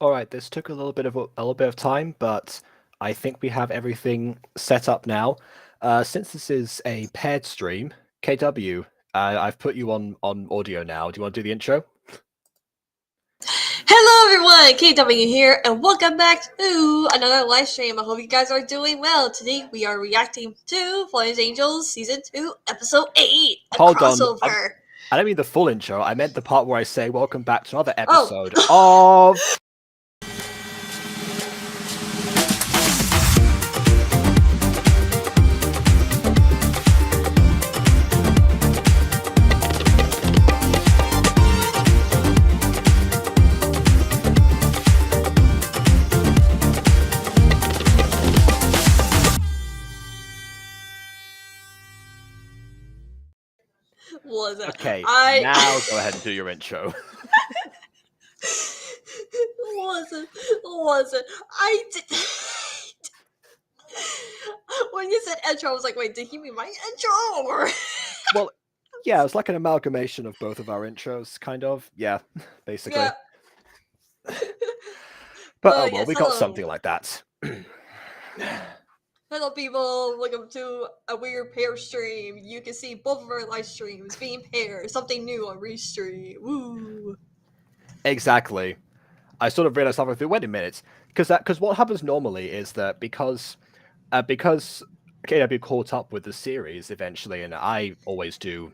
All right, this took a little bit of time, but I think we have everything set up now. Since this is a paired stream, KW, I've put you on audio now. Do you want to do the intro? Hello everyone, KW here, and welcome back to another live stream. I hope you guys are doing well. Today we are reacting to Fallen Angels Season 2, Episode 8, a Hold on, crossover. I don't mean the full intro. I meant the part where I say welcome back to another Oh. episode of. Wasn't. Okay, I now go ahead and do your intro. wasn't. I did. When you said intro, I was like, wait, did he mean my intro? Or... Well, yeah, it's like an amalgamation of both of our intros, kind of. Yeah, basically. Yeah. But oh well, yes, we got something like that. Hello people, welcome to a weird pair stream. You can see both of our live streams being paired, something new on Restream. Woo! Exactly. I sort of realized halfway through, wait a minute, because what happens normally is that because KW caught up with the series eventually, and I always do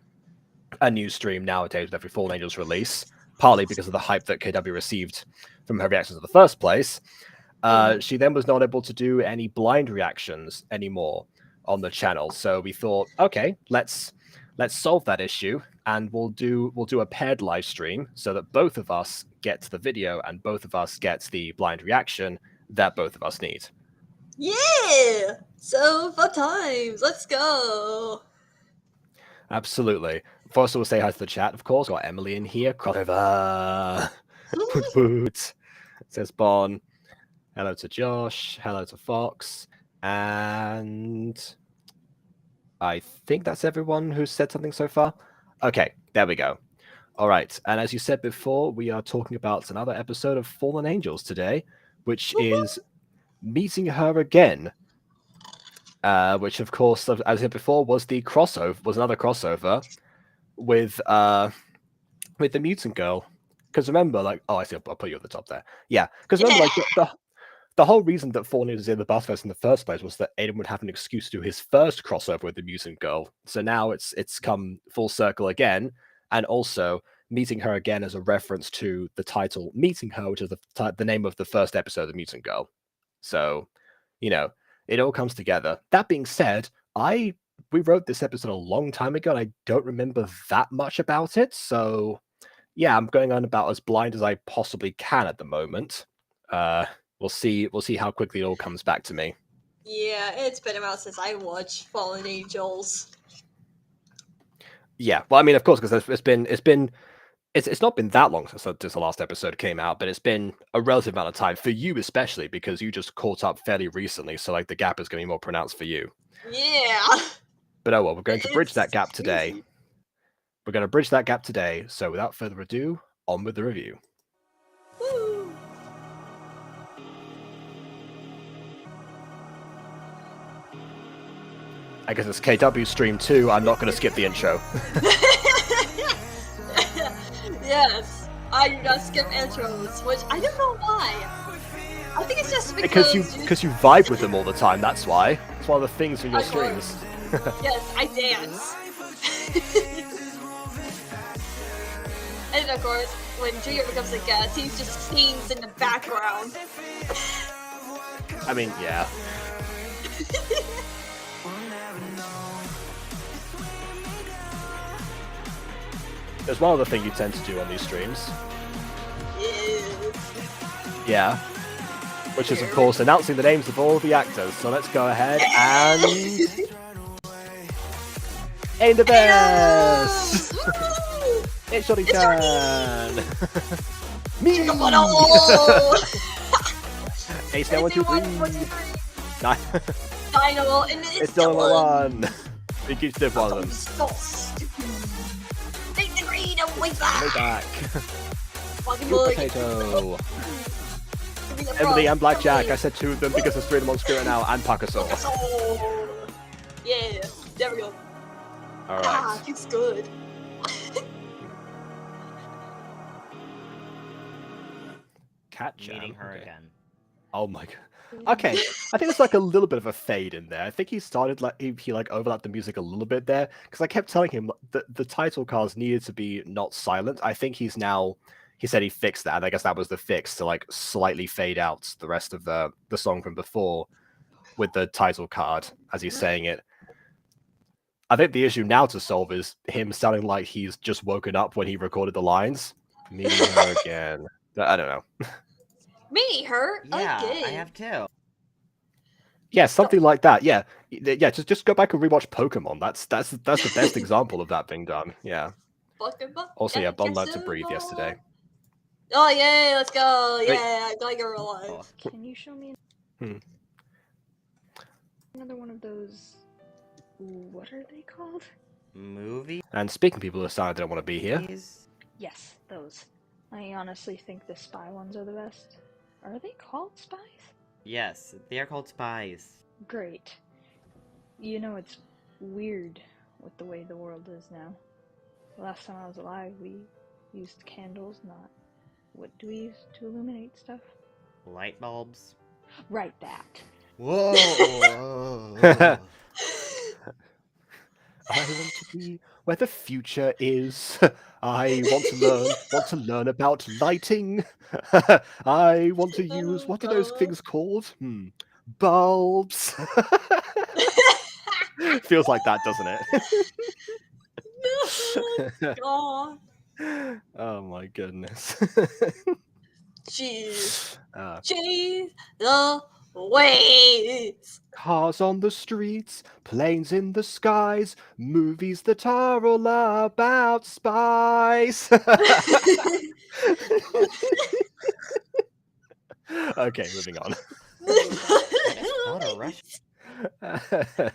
a new stream nowadays with every Fallen Angels release, partly because of the hype that KW received from her reactions in the first place. She then was not able to do any blind reactions anymore on the channel, so we thought, okay, let's solve that issue, and we'll do a paired live stream so that both of us get the video and both of us get the blind reaction that both of us need. Yeah! So, fun times, let's go! Absolutely. First, we'll say hi to the chat, of course. Got Emily in here. Crossover. Woot woot. Says Bon. Hello to Josh. Hello to Fox. And I think that's everyone who's said something so far. Okay, there we go. All right. And as you said before, we are talking about another episode of Fallen Angels today, which is Meeting Her Again. Which, of course, as I said before, was another crossover with the mutant girl. Because remember, like, oh, I see, I'll put you at the top there. Yeah, because remember, like, the whole reason that Fallen Angels was in the Bustverse in the first place was that Aiden would have an excuse to do his first crossover with the mutant girl. So now it's come full circle again, and also Meeting Her Again as a reference to the title Meeting Her, which is the name of the first episode of the Mutant Girl. So, you know, it all comes together. That being said, we wrote this episode a long time ago, and I don't remember that much about it. So, yeah, I'm going on about as blind as I possibly can at the moment. We'll see how quickly it all comes back to me. Yeah, it's been a while since I watched Fallen Angels. Yeah, well, I mean, of course, because it's not been that long since the last episode came out, but it's been a relative amount of time for you, especially because you just caught up fairly recently. So like the gap is going to be more pronounced for you. Yeah. But oh well, we're going to bridge that gap today. Crazy. We're going to bridge that gap today. So without further ado, on with the review. Woo. I guess it's KW stream 2. I'm not going to skip the intro. Yes, I do not skip intros, which I don't know why. I think it's just because you vibe with them all the time. That's why. It's one of the things in your streams. Yes, I dance. And of course, when Junior becomes a guest, he just sings in the background. I mean, yeah. There's one other thing you tend to do on these streams. Yeah. Which is, of course, announcing the names of all the actors. So let's go ahead and... Aim the best! It's Johnny Chan! Me! Ace now 1, 2, 3. Dino, and it's still one. We keep stiff one of them. So stupid. Take the green and way back. Way back. Fucking Potato. Emily and Blackjack. I said 2 of them because there's 3 of them on Spirit now, and Pakasaur. Yeah, there we go. Alright. Ah, it's good. Catch Meeting her again. Oh my god. Okay, I think there's like a little bit of a fade in there. I think he started like he like overlapped the music a little bit there because I kept telling him that the title cards needed to be not silent. I think he said he fixed that, and I guess that was the fix to like slightly fade out the rest of the song from before with the title card as he's saying it. I think the issue now to solve is him sounding like he's just woken up when he recorded the lines. Meeting her again. I don't know. Meeting her Yeah, again. I have too. Yeah, something like that. Yeah, yeah. Just go back and rewatch Pokemon. That's the best example of that being done. Yeah. Also, yeah, Bon learned to breathe yesterday. Oh yeah, let's go. Wait. Yeah, I got your alive. Can you show me another one of those? What are they called? Movie? And speaking of people who decided they don't want to be here, Yes, those. I honestly think the spy ones are the best. Are they called spies? Yes, they are called spies. Great. You know, it's weird with the way the world is now. The last time I was alive, we used candles, not... What do we use to illuminate stuff? Light bulbs. Right, that. Whoa! I want to be where the future is. I want to learn about lighting. I want to use what are those things called? Bulbs. Feels like that, doesn't it? God. Oh my goodness. Jeez. Jeez the waves. Cars on the streets, planes in the skies, movies that are all about spies. Okay, moving on. What a rush to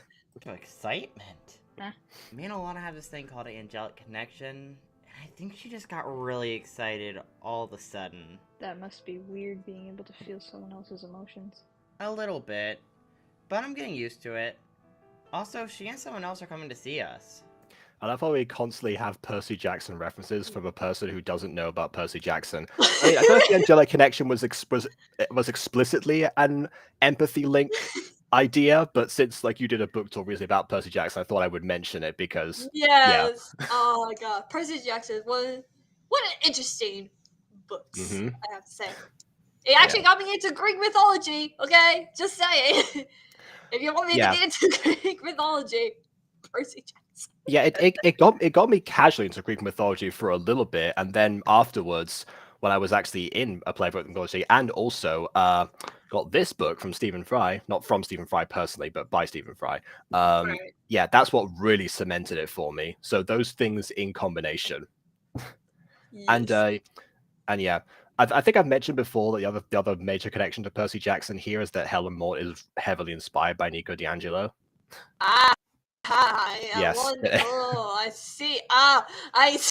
excitement. Huh? Me and Alana have this thing called an angelic connection, and I think she just got really excited all of a sudden. That must be weird being able to feel someone else's emotions. A little bit, but I'm getting used to it. Also, she and someone else are coming to see us. I love how we constantly have Percy Jackson references from a person who doesn't know about Percy Jackson. I mean, I don't know if the angelic connection was explicitly an empathy link idea, but since like you did a book talk recently about Percy Jackson, I thought I would mention it because Yes. Oh my god. Percy Jackson, what an interesting books, Mhm. I have to say. It actually got me into Greek mythology, okay? Just saying. If you want me to get into Greek mythology, Percy Jackson. Yeah, it got me casually into Greek mythology for a little bit, and then afterwards, when I was actually in a play of Greek mythology, and also got this book from Stephen Fry, not from Stephen Fry personally, but by Stephen Fry. Right. Yeah, that's what really cemented it for me. So those things in combination, Yes. and yeah, I think I've mentioned before that the other major connection to Percy Jackson here is that Helen Mort is heavily inspired by Nico D'Angelo. Yes. I see. I see.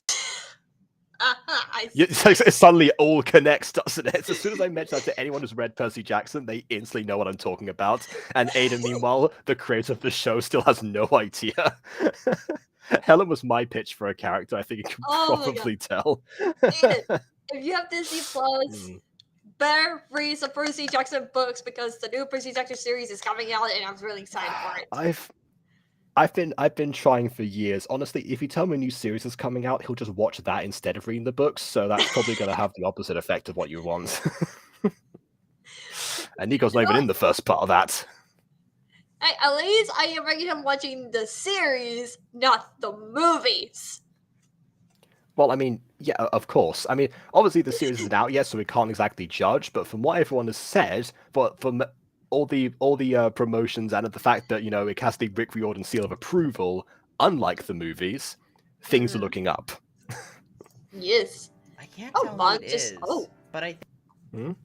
It suddenly all connects, doesn't it? As soon as I mention that to anyone who's read Percy Jackson, they instantly know what I'm talking about. And Aiden, meanwhile, the creator of the show, still has no idea. Helen was my pitch for a character. I think you can probably tell. Aiden, if you have Disney Plus, better read some Percy Jackson books because the new Percy Jackson series is coming out, and I'm really excited for it. I've been trying for years. Honestly, if you tell me a new series is coming out, he'll just watch that instead of reading the books. So that's probably going to have the opposite effect of what you want. And Nico's not even in the first part of that. At least I am making him watching the series, not the movies. Well, I mean, yeah, of course. I mean, obviously the series isn't out yet, so we can't exactly judge. But from what everyone has said, from all the promotions and the fact that it has the Rick Riordan seal of approval, unlike the movies, things are looking up. Yes. I can't tell who it is, but I. No,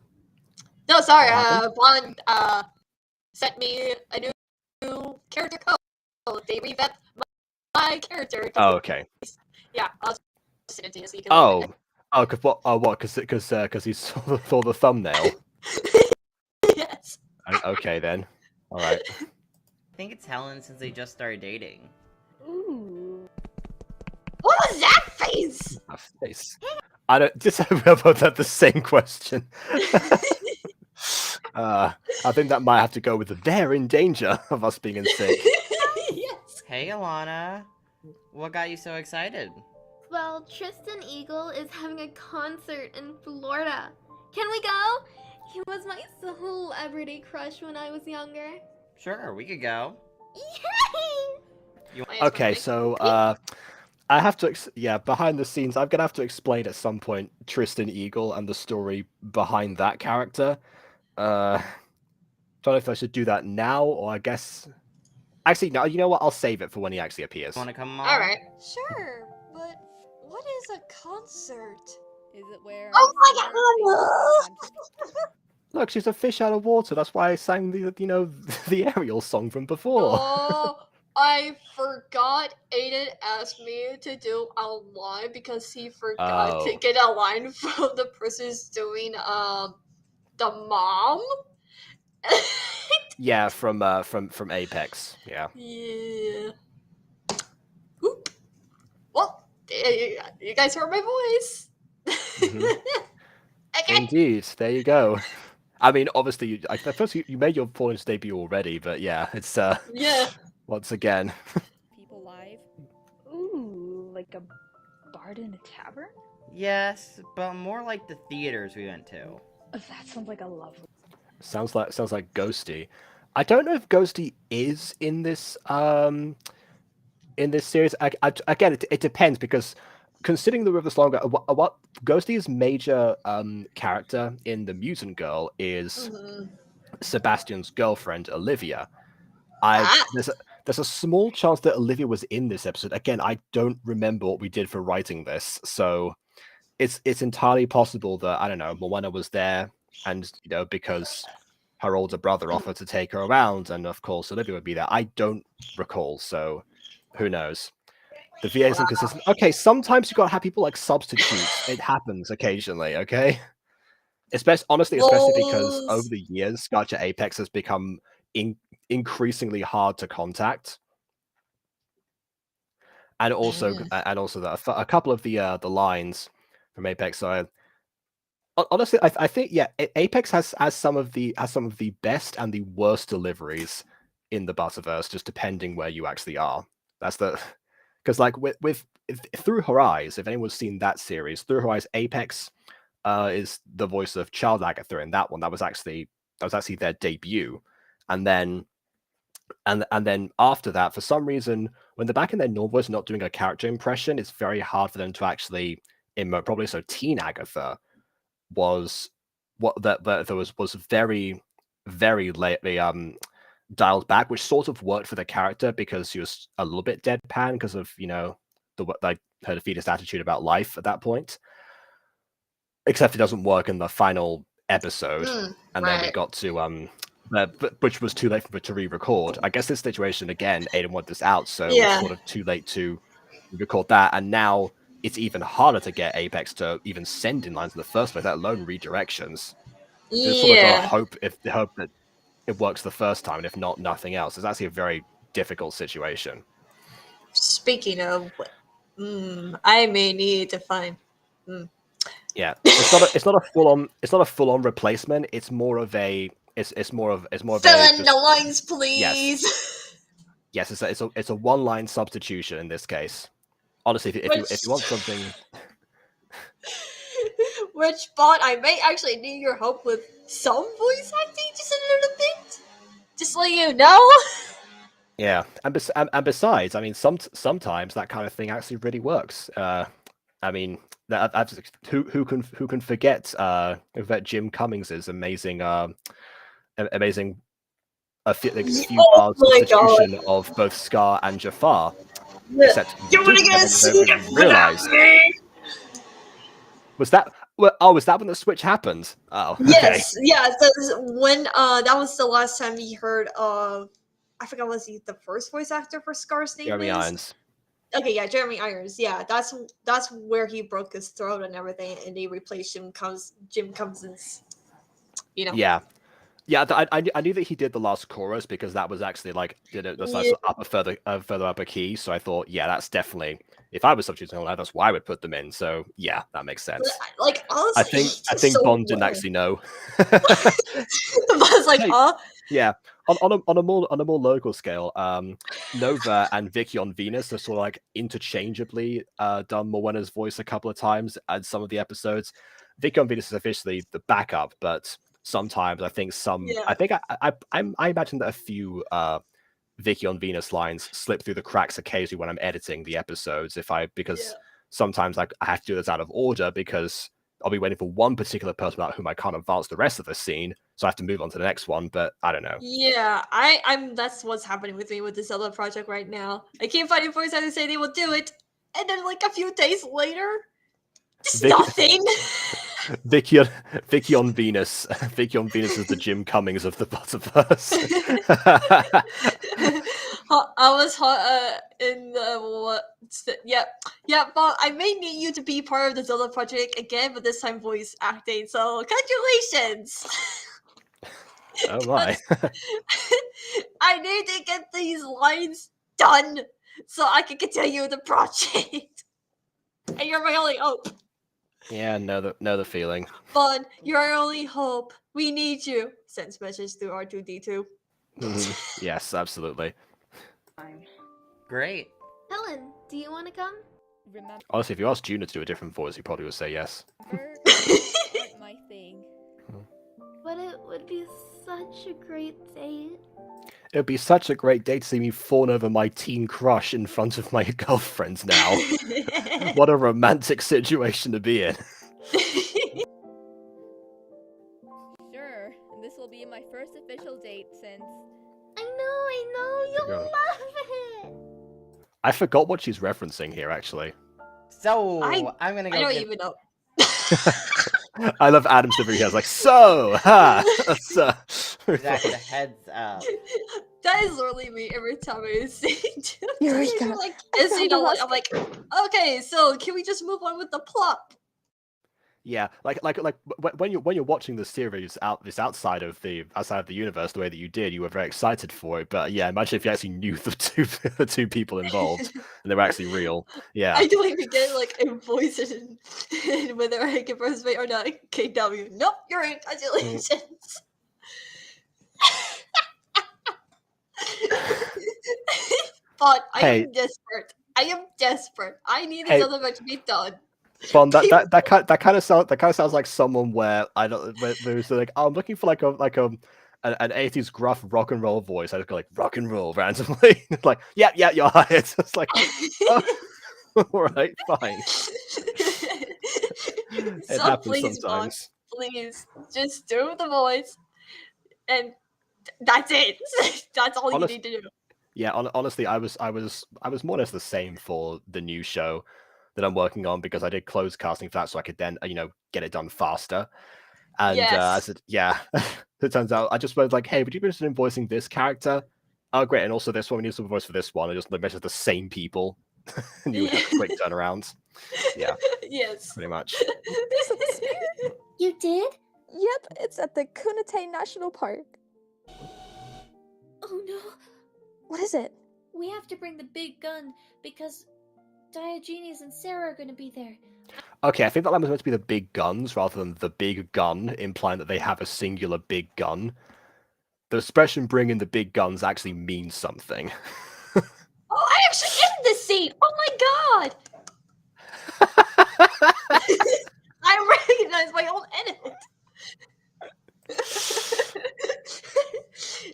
sorry. Bond sent me a new character code. They revamped my character. Oh, okay. Yeah, I'll send it to you so you can. Because he saw the thumbnail. Okay then. All right. I think it's Helen since they just started dating. Ooh. What was that face? A face. I don't. Just we both had the same question. I think that might have to go with the they're in danger of us being in sync. Yes. Hey, Alana. What got you so excited? Well, Tristan Eagle is having a concert in Florida. Can we go? He was my celebrity crush when I was younger. Sure, we could go. Yay! Okay, so I have to. Behind the scenes, I'm gonna have to explain at some point Tristan Eagle and the story behind that character. Don't know if I should do that now or I guess. Actually, no. You know what? I'll save it for when he actually appears. Want to come on? All right. Sure, but what is a concert? Is it where Oh my singers God. sing to a bunch of people? Look, she's a fish out of water. That's why I sang the the Ariel song from before. Oh, I forgot Aiden asked me to do a line because he forgot to Oh. get a line from the person who's doing the mom. Yeah, from Apex. Yeah. Yeah. Oop. Well, you guys heard my voice. Mhm. Okay. Indeed. There you go. I mean, obviously, at first you made your Fallen's debut already, but yeah, it's Yeah. once again. People live? Ooh, like a bard in a tavern? Yes, but more like the theaters we went to. That sounds like a lovely. sounds like Ghosty. I don't know if Ghosty is in this series. Again, it depends because considering the River's longer, what Ghosty's major character in the Mutant Girl is Mhm. Sebastian's girlfriend Olivia. Ah. There's a small chance that Olivia was in this episode. Again, I don't remember what we did for writing this, so it's entirely possible that I don't know Moana was there, and because her older brother offered to take her around, and of course Olivia would be there. I don't recall, so who knows? The VA is inconsistent. Okay, sometimes you gotta have people like substitutes. It happens occasionally. Okay, honestly, especially because over Balls. the years, Gacha Apex has become increasingly hard to contact, and also that a couple of the lines from Apex are honestly, I think Apex has some of the best and the worst deliveries in the Butterverse, just depending where you actually are. That's the because like with Through Her Eyes, if anyone's seen that series, Through Her Eyes, Apex is the voice of Child Agatha in that one. That was actually their debut, and then after that, for some reason, when they're back in their normal voice, not doing a character impression, it's very hard for them to actually emote. Probably so. Teen Agatha was what that there was very lately dialed back, which sort of worked for the character because she was a little bit deadpan because of her defeatist attitude about life at that point. Except it doesn't work in the final episode, and then we Right. got to which was too late for it to re-record. I guess this situation again, Aiden wanted this out, so it Yeah. was sort of too late to record that, and now it's even harder to get Apex to even send in lines in the first place, let alone redirections. Just sort of gotta hope that it works the first time, and if not, nothing else. It's actually a very difficult situation. Speaking of, I may need to find. Yeah, it's not a full on replacement. It's more of a Fill in the lines, please. Yes, it's a one line substitution in this case. Honestly, if you want something. Which bot I may actually need your help with some voice acting, just a little bit, just so you know. Yeah, and besides, I mean, sometimes that kind of thing actually really works. I mean, who can forget Jim Cummings's amazing a few bars substitution of both Scar and Jafar. Except You wanna get a sneak realize was that was that when the switch happened? Oh, okay. Yes, yeah. When that was the last time we heard of, I forgot was he the first voice actor for Scar's name Jeremy is. Irons. Okay, yeah, Jeremy Irons. Yeah, that's where he broke his throat and everything, and they replaced Jim Cousins. Yeah, Yeah, I knew that he did the last chorus because that was actually like did it that's Yeah. up a further up a key. So I thought, yeah, that's definitely if I was substituting all that, that's why I would put them in. So yeah, that makes But, sense. like, I honestly, think he I did think so Bond didn't well. actually know. I was like, Hey, huh? yeah, on a more local scale, Nova and Vicky on Venus are sort of like interchangeably done Morwenna's voice a couple of times at some of the episodes. Vicky on Venus is officially the backup, but sometimes I think Yeah. I imagine that a few Vicky on Venus lines slip through the cracks occasionally when I'm editing the episodes because Yeah. sometimes I have to do this out of order because I'll be waiting for one particular person about whom I can't advance the rest of the scene, so I have to move on to the next one. But I don't know. Yeah, I'm. That's what's happening with me with this other project right now. I keep fighting voice actors say they will do it, and then like a few days later, just Vicky, nothing. Vicky on Venus. Vicky on Venus is the Jim Cummings of the Butterverse. I was in the what? Yeah. But I may need you to be part of this other project again, but this time voice acting. So congratulations. Oh my! I need to get these lines done so I can continue the project. And you're my only hope. Yeah, know the feeling. Bun, you're our only hope. We need you. Sends message to R2D2. Yes, absolutely. Great. Helen, do you want to come? Remember, Honestly, if you asked Juna to do a different voice, he probably would say yes. aren't my thing. But it would be such a great date. It would be such a great day to see me fawn over my teen crush in front of my girlfriends now. What a romantic situation to be in. Sure, and this will be my first official date since. I know, you'll Yeah. love it. I forgot what she's referencing here, actually. So I I'm gonna go. don't Get... even know. I love Adam's delivery. He was like, so, ha, so. Exactly, the heads up. That is literally me every time I see Eureka. you're like I kissing. found the I'm like, okay, so can we just move on with the plot? Yeah, like when you're watching the series outside of the universe the way that you did, you were very excited for it. But yeah, imagine if you actually knew the two people involved and they were actually real. Yeah. I don't even get like a voice in whether I can participate or not. KW. Nope, you're in. Congratulations. But I Hey. am desperate. I need this Hey. other match to be done. Bon, that kind of sounds like someone where who's like, oh, I'm looking for an 80s gruff rock and roll voice. I just go like rock and roll randomly. Like, yeah, you're hired. It's like, oh, all right, fine. It So happens please, Bon, sometimes. please, just do the voice, and that's it. That's all you need to do. Yeah, honestly, I was more or less the same for the new show that I'm working on because I did closed casting for that, so I could then get it done faster. And I Yes. said, yeah. It turns out I just was like, hey, would you be interested in voicing this character? Oh, great, and also this one. We need some voice for this one. I just mentioned the same people, and you would have quick turnarounds. Yeah, Yes. pretty much. This at the spear? You did? Yep, it's at the Kunite National Park. Oh no, What is it? we have to bring the big gun because Diogenes and Sarah are gonna be there. Okay, I think that line was meant to be the big guns rather than the big gun, implying that they have a singular big gun. The expression "bring in the big guns" actually means something. Oh, I actually in this scene. Oh my god. I recognize my own edit.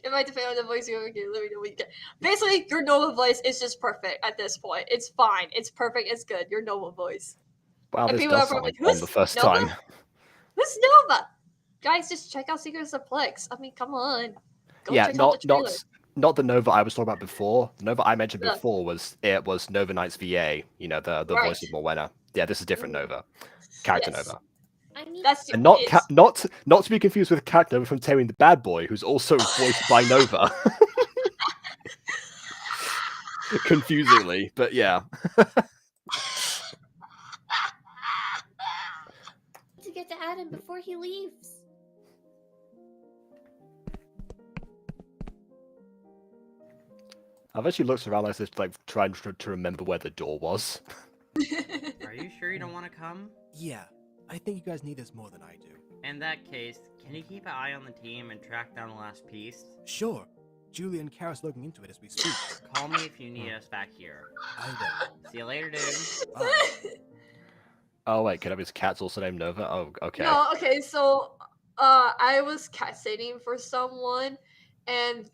If I depend on the voice you ever get, let me know what you get. Basically, your Nova voice is just perfect at this point. It's fine. It's perfect. It's good. Your Nova voice. Wow, And this people does are sound probably like like, Bond who's the first Nova? time. Who's Nova? Guys, just check out Secrets of Plex. I mean, come on. Go Yeah, check out the trailer. not the Nova I was talking about before. The Nova I mentioned Yeah. before was Nova Knight's VA. The Right. voice of Morwenna. Yeah, this is different Nova. Character Yes. Nova. I need That's And not it's- not to be confused with character Nova from Taming the Bad Boy, who's also voiced by Nova. Confusingly, but yeah. to get to Adam before he leaves. I've actually looked around like this, like trying to remember where the door was. Are you sure you don't want to come? Yeah, I think you guys need this more than I do. In that case, can you keep an eye on the team and track down the last piece? Sure. Julie and Kara's looking into it as we speak. Call me if you need us back here. I will. See you later, dude. Bye. Oh wait, Kenobi's cat's also named Nova? Oh, okay. No, okay, so I was cat sitting for someone and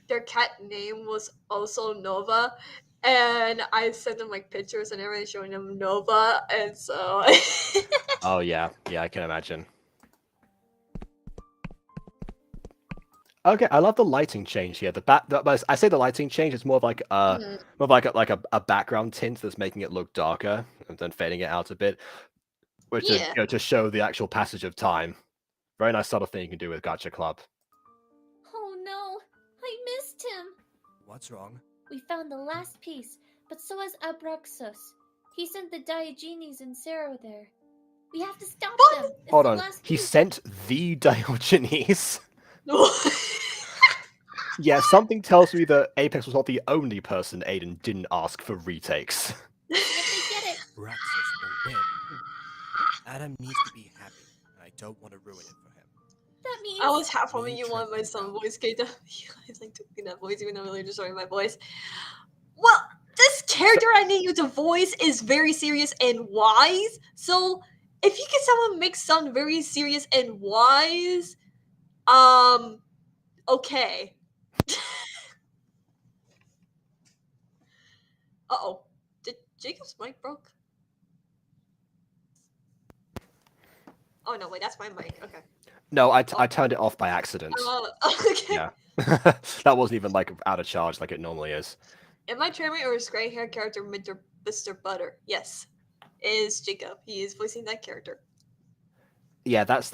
their cat name was also Nova. And I sent them like pictures and everything showing them Nova, and so Oh yeah, yeah, I can imagine. Okay, I love the lighting change here. I say the lighting change is more of like more of like a background tint that's making it look darker and then fading it out a bit, which is, Yeah. to show the actual passage of time. Very nice subtle thing you can do with Gacha Club. Oh no, I missed him. What's wrong? We found the last piece, but so has Abraxos. He sent the Diogenes and Zero there. We have to stop them. It's Hold the on, last he piece. sent the Diogenes. Yeah, something tells me that Apex was not the only person Aiden didn't ask for retakes. If they get it, Braxis will win. Adam needs to be happy, and I don't want to ruin it for him. that means I was half hoping Me you wanted my tripping son out. voice Kate. I like doing that voice, even though I'm really destroying my voice. Well, this character I need you to voice is very serious and wise. So if you get someone make sound very serious and wise, okay. Uh-oh. Did Jacob's mic broke? Oh no, wait, that's my mic. Okay. No, I turned it off by accident. Okay. Yeah. That wasn't even like out of charge like it normally is. Am I charming or is gray hair character Mr. Butter? Yes. Is Jacob. He is voicing that character. Yeah, that's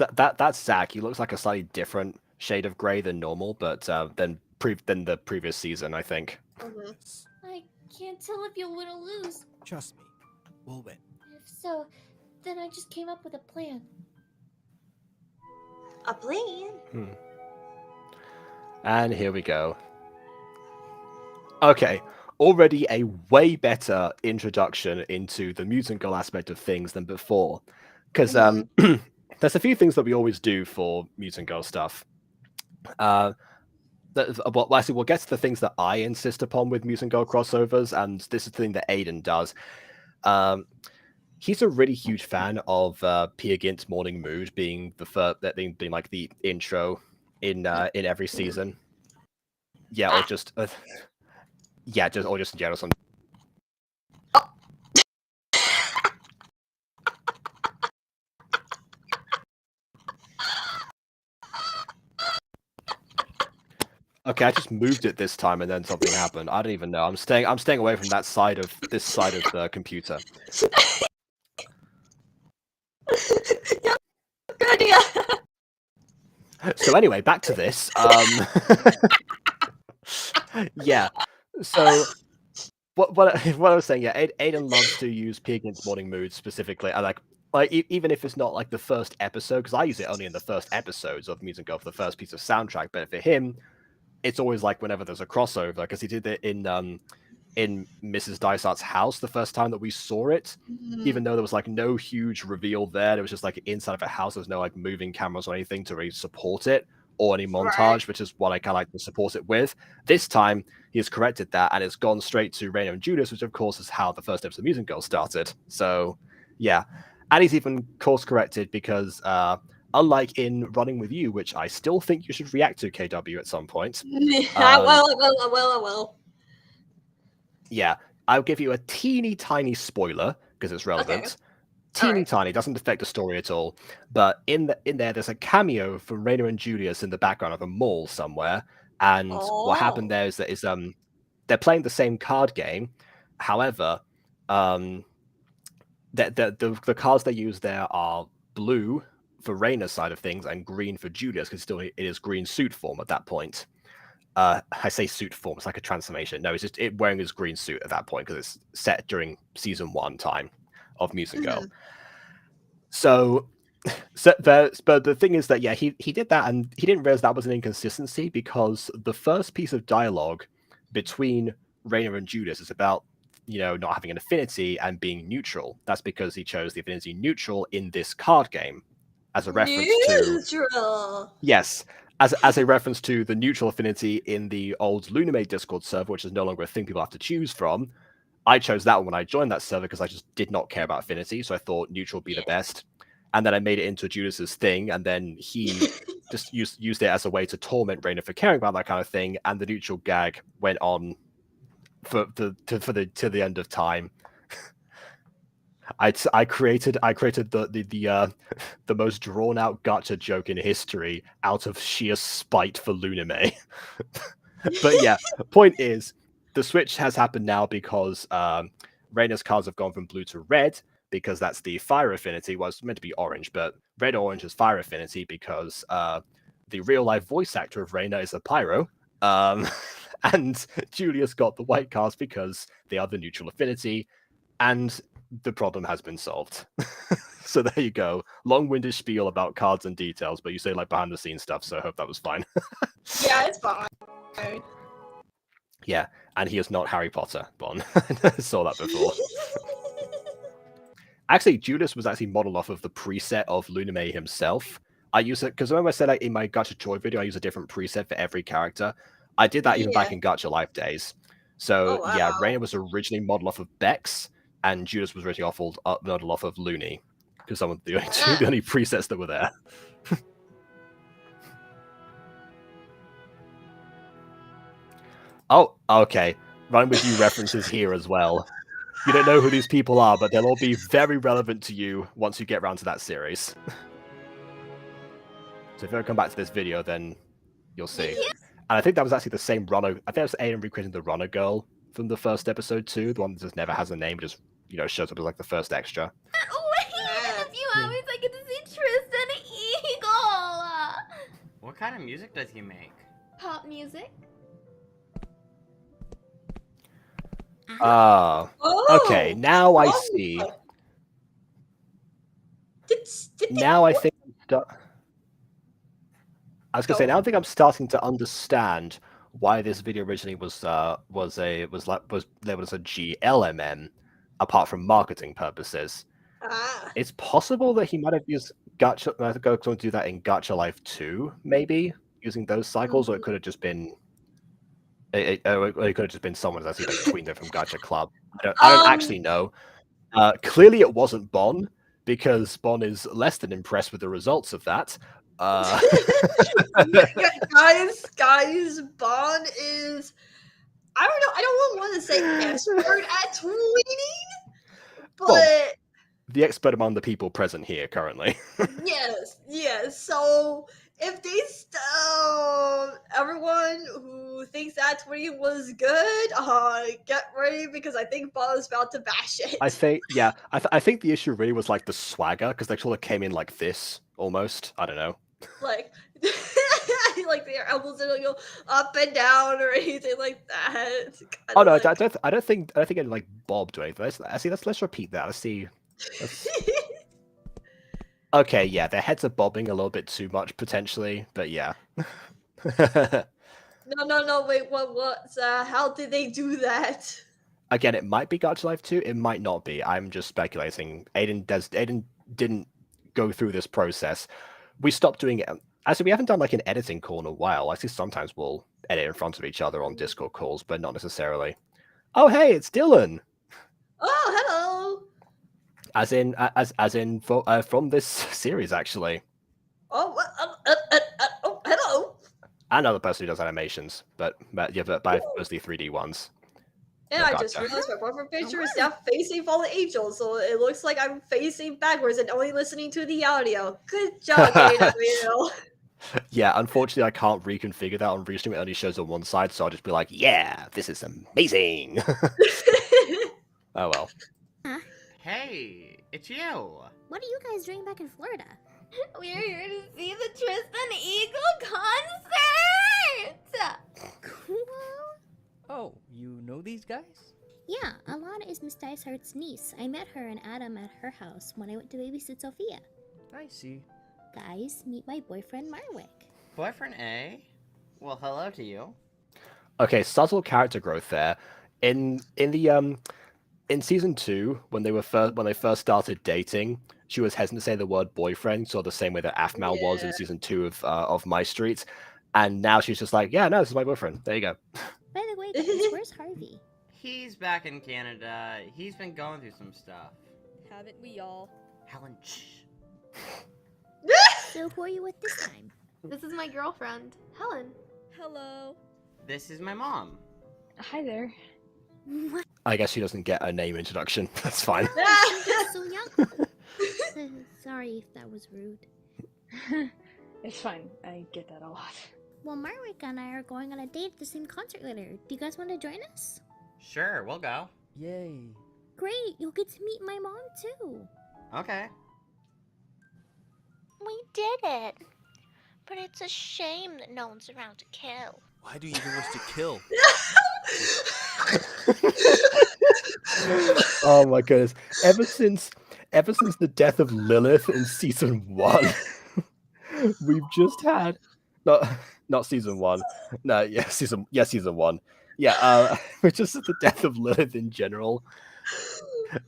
Zach. He looks like a slightly different shade of grey than normal, but than the previous season, I think. Yes. I can't tell if you'll win or lose. Trust me, we'll win. If so, then I just came up with a plan. A plan? And here we go. Okay, already a way better introduction into the mutant girl aspect of things than before. Because there's a few things that we always do for mutant girl stuff. Well, actually, we'll get to the things that I insist upon with mutant girl crossovers, and this is the thing that Aiden does. He's a really huge fan of Peer Gynt's Morning Mood being being like the intro in every season. Yeah, or just or just in general. Okay, I just moved it this time, and then something happened. I don't even know. I'm staying away from this side of the computer. Yeah, good idea. So anyway, back to this. Yeah. So what I was saying, yeah, Aiden loves to use Peer Gynt's Morning Mood specifically. I like even if it's not like the first episode, because I use it only in the first episodes of Mutant Girl for the first piece of soundtrack. But for him, it's always like whenever there's a crossover, because he did it in Mrs. Dysart's house the first time that we saw it. Even though there was like no huge reveal there, it was just like inside of a house. There's no like moving cameras or anything to really support it, or any montage, which is what I kind of like to support it with. This time, he has corrected that, and it's gone straight to Reina and Judas, which of course is how the first episode of Mutant Girl started. So, yeah. And he's even course corrected because, unlike in Running With You, which I still think you should react to, KW, at some point. I will. Yeah, I'll give you a teeny tiny spoiler, because it's relevant. Okay. Teeny Alright. tiny, doesn't affect the story at all. But in there, there's a cameo for Reina and Julius in the background of a mall somewhere. And what happened there is that they're playing the same card game. However, the cards they use there are blue for Reina's side of things and green for Julius, because it is green suit form at that point. I say suit form, it's like a transformation. No, it's just wearing his green suit at that point, because it's set during season 1 time of Mutant Girl. So but the thing is that, yeah, he did that, and he didn't realize that was an inconsistency, because the first piece of dialogue between Reina and Judas is about, not having an affinity and being neutral. That's because he chose the affinity neutral in this card game as a reference to... Neutral. Yes, as a reference to the neutral affinity in the old Luname Discord server, which is no longer a thing people have to choose from. I chose that one when I joined that server because I just did not care about affinity, so I thought neutral would be the best. And then I made it into Judas's thing, and then he just used it as a way to torment Reina for caring about that kind of thing, and the neutral gag went on to the end of time. I created the most drawn out gacha joke in history out of sheer spite for Luname. But yeah, point is, the switch has happened now because Reina's cards have gone from blue to red because that's the fire affinity. Well, it's meant to be orange, but red orange is fire affinity because the real life voice actor of Reina is a pyro. And Julius got the white cards because they are the neutral affinity, and the problem has been solved. So there you go. Long-winded spiel about cards and details, but you say like behind the scenes stuff, so I hope that was fine. Yeah, it's fine. Yeah, and he is not Harry Potter, Bon. Saw that before. Actually, Judas was actually modeled off of the preset of Luname himself. I use it because remember I said in my Gacha Joy video, I use a different preset for every character. I did that even back in Gacha Life days. So yeah, Reina was originally modeled off of Bex, and Judas was originally modeled off of Looney, because some of the only presets that were there. Oh, okay. Run with you references here as well. You don't know who these people are, but they'll all be very relevant to you once you get around to that series. So if you ever come back to this video, then you'll see. Yeah. And I think that was actually the same runner. I think it was Aiden recreating the runner girl from the first episode too. The one that just never has a name, just shows up as like the first extra. Wait, in a few hours I get to see Tristan Eagle! What kind of music does he make? Pop music. Okay, now I see. Now I think I was gonna say, now I think I'm starting to understand why this video originally was labeled as a GLMM, apart from marketing purposes. It's possible that he might have used Gacha to do that in Gacha Life 2, maybe using those cycles, or it could have just been. It could have just been someone that's like tweeting it from Gacha Club. I don't actually know. Clearly, it wasn't Bon, because Bon is less than impressed with the results of that. Guys, Bon is, I don't know, I don't want to say expert at tweeting, but well, the expert among the people present here currently. yes. So if everyone who thinks that tweeting was good, get ready, because I think Bon is about to bash it. I think I think the issue really was like the swagger, because they sort of came in like this almost. I don't know. Like their elbows don't go up and down or anything like that. Oh no, I don't think it like bobbed or anything. Let's repeat that. Let's see. Okay, yeah, their heads are bobbing a little bit too much potentially, but yeah. No, wait, what? How did they do that? Again, it might be Gacha Life 2, it might not be. I'm just speculating. Aiden didn't go through this process. We stopped doing it. Actually, we haven't done like an editing call in a while. I see sometimes we'll edit in front of each other on Discord calls, but not necessarily. Oh, hey, it's Dylan. Oh, hello. As in from this series, actually. Oh, hello. Another person who does animations, but by mostly 3D ones. And I just realized my profile picture is now facing Fallen Angels, so it looks like I'm facing backwards and only listening to the audio. Good job, AW. Yeah, unfortunately, I can't reconfigure that on Restream. It only shows on one side, so I'll just be like, yeah, this is amazing. Oh, well. Hey, it's you. What are you guys doing back in Florida? We're here to see the Tristan Eagle concert! Cool. Oh, you know these guys? Yeah, Alana is Miss Dysart's niece. I met her and Adam at her house when I went to babysit Sophia. I see. Guys, meet my boyfriend Marwick. Boyfriend A? Well, hello to you. Okay, subtle character growth there. In season 2, when they first started dating, she was hesitant to say the word boyfriend, so the same way that Afmal was in season 2 of My Street. And now she's just like, yeah, no, this is my boyfriend. There you go. By the way, guys, where's Harvey? He's back in Canada. He's been going through some stuff. Haven't we all? Helen, shh. So who are you with this time? This is my girlfriend, Helen. Hello. This is my mom. Hi there. What? I guess she doesn't get a name introduction. That's fine. She's so young. Sorry if that was rude. It's fine. I get that a lot. Well, Marwick and I are going on a date at the same concert later. Do you guys want to join us? Sure, we'll go. Yay. Great, you'll get to meet my mom too. Okay. We did it. But it's a shame that no one's around to kill. Why do you even wish to kill? Oh my goodness. Ever since the death of Lilith in season 1, we've just had not season 1. No, yeah, season 1. Yeah, just the death of Lilith in general.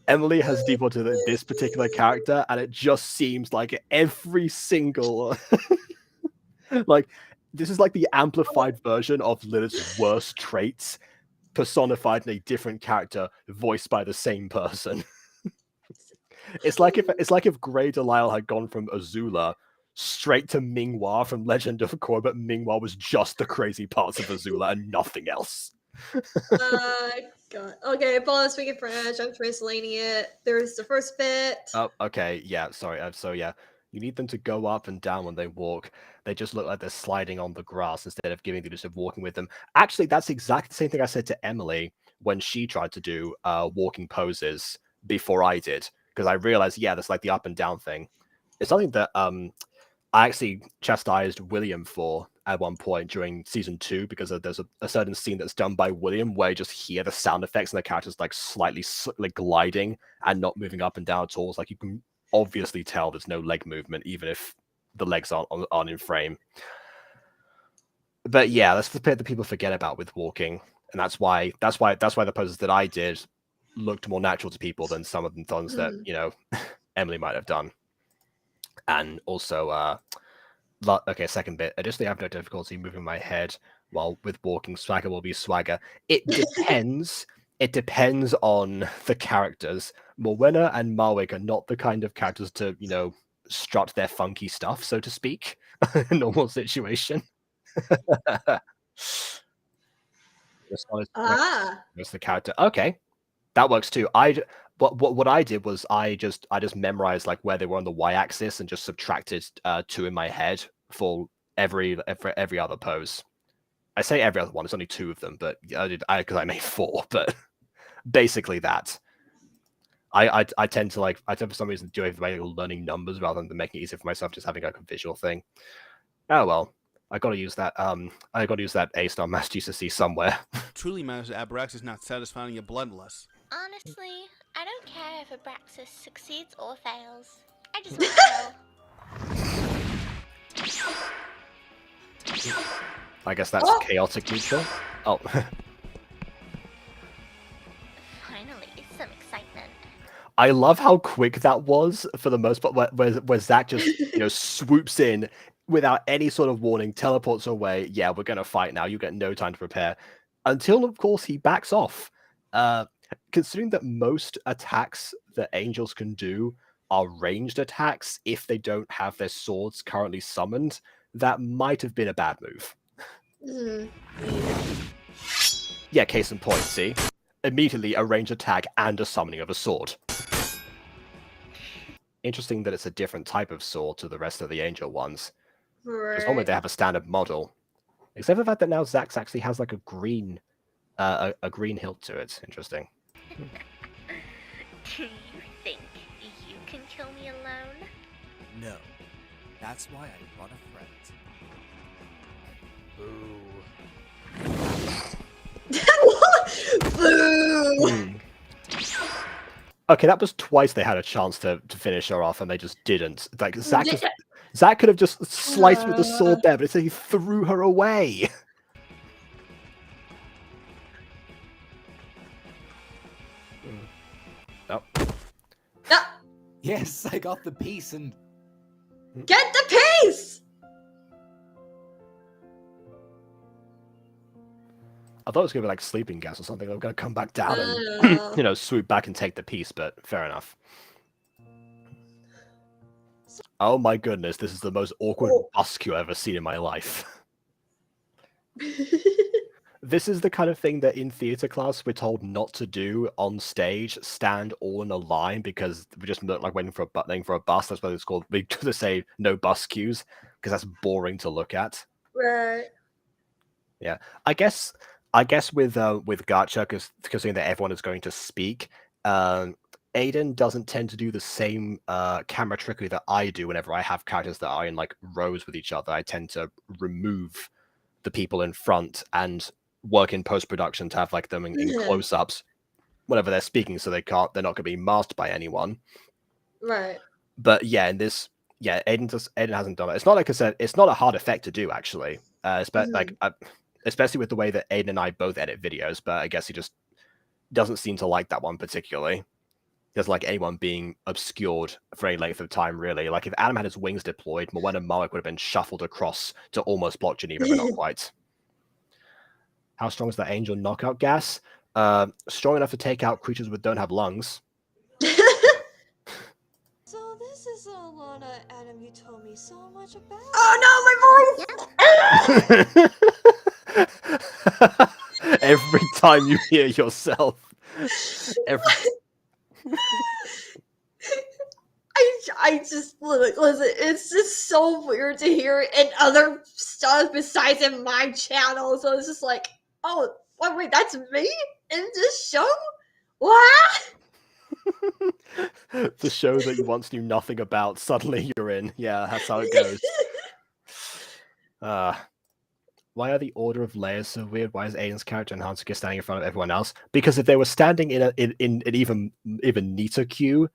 Emily has defaulted to this particular character, and it just seems like every single like this is like the amplified version of Lilith's worst traits, personified in a different character, voiced by the same person. It's like if Grey Delisle had gone from Azula straight to Minghua from Legend of Korra, but Minghua was just the crazy parts of Azula and nothing else. God. Okay, bonus speaking French. I'm translating it. There's the first bit. Oh, okay, yeah, sorry. So yeah, you need them to go up and down when they walk. They just look like they're sliding on the grass instead of giving the illusion of walking with them. Actually, that's exactly the same thing I said to Emily when she tried to do walking poses before I did, because I realized, yeah, that's like the up and down thing. It's something that I actually chastised William for at one point during season 2, because there's a certain scene that's done by William where you just hear the sound effects and the character's like slightly like gliding and not moving up and down at all. It's like you can obviously tell there's no leg movement, even if the legs aren't in frame. But yeah, that's the bit that people forget about with walking, and that's why the poses that I did looked more natural to people than some of the ones that Emily might have done. And also, okay, second bit. Additionally, I have no difficulty moving my head while with walking. Swagger will be swagger. It depends. It depends on the characters. Morwenna and Marwick are not the kind of characters to, strut their funky stuff, so to speak, in a normal situation. That's the character. Okay, that works too. What I did was I just memorized like where they were on the y-axis and just subtracted 2 in my head for every other pose. I say every other one. It's only 2 of them, but because I made 4. But basically that. I tend to for some reason do it by learning numbers rather than making it easier for myself, just having like a visual thing. Oh well. I gotta use that. I gotta use that A-star Mass GCSE somewhere. Truly matters that Abraxas is not satisfying your bloodlust. Honestly, I don't care if Abraxas succeeds or fails. I just want to kill. I guess that's chaotic neutral. Oh. Finally, some excitement. I love how quick that was for the most part, where Zach just swoops in without any sort of warning, teleports away. Yeah, we're gonna fight now. You get no time to prepare. Until, of course, he backs off. Considering that most attacks that angels can do are ranged attacks if they don't have their swords currently summoned, that might have been a bad move. Yeah, case in point, see? Immediately a ranged attack and a summoning of a sword. Interesting that it's a different type of sword to the rest of the angel ones. Because normally they have a standard model. Except for the fact that now Zax actually has like a green hilt to it. Interesting. Do you think you can kill me alone? No. That's why I brought a friend. Boo! Okay, that was twice they had a chance to finish her off, and they just didn't. Like Zach could have just sliced with the sword there, but instead he threw her away. Yes, I got the piece and... Get the piece! I thought it was going to be like sleeping gas or something. They were going to come back down and, swoop back and take the piece, but fair enough. Oh my goodness, this is the most awkward busk I've ever seen in my life. This is the kind of thing that in theatre class we're told not to do on stage, stand all in a line, because we just look like waiting for a bus. That's what it's called. We just say no bus queues, because that's boring to look at. Right. Yeah. I guess with Gacha, considering that everyone is going to speak, Aiden doesn't tend to do the same camera trickery that I do whenever I have characters that are in like rows with each other. I tend to remove the people in front and work in post-production to have like them in close-ups whenever they're speaking, so they're not going to be masked by anyone. Right. But yeah, in this, Aiden hasn't done it. It's not like I said, it's not a hard effect to do actually. Especially with the way that Aiden and I both edit videos, but I guess he just doesn't seem to like that one particularly. Doesn't like anyone being obscured for any length of time, really. Like if Adam had his wings deployed, Moen and Marek would have been shuffled across to almost block Geneva, but not quite. How strong is that angel knockout gas? Strong enough to take out creatures that don't have lungs. So this is Alana, Adam, you told me so much about. Oh no, my voice! Every time you hear yourself. I just listen. It's just so weird to hear it in other stuff besides in my channel. So it's just like, oh, wait, that's me in this show? What? The show that you once knew nothing about, suddenly you're in. Yeah, that's how it goes. Why are the order of layers so weird? Why is Aiden's character and Hansuke standing in front of everyone else? Because if they were standing in an even neater queue,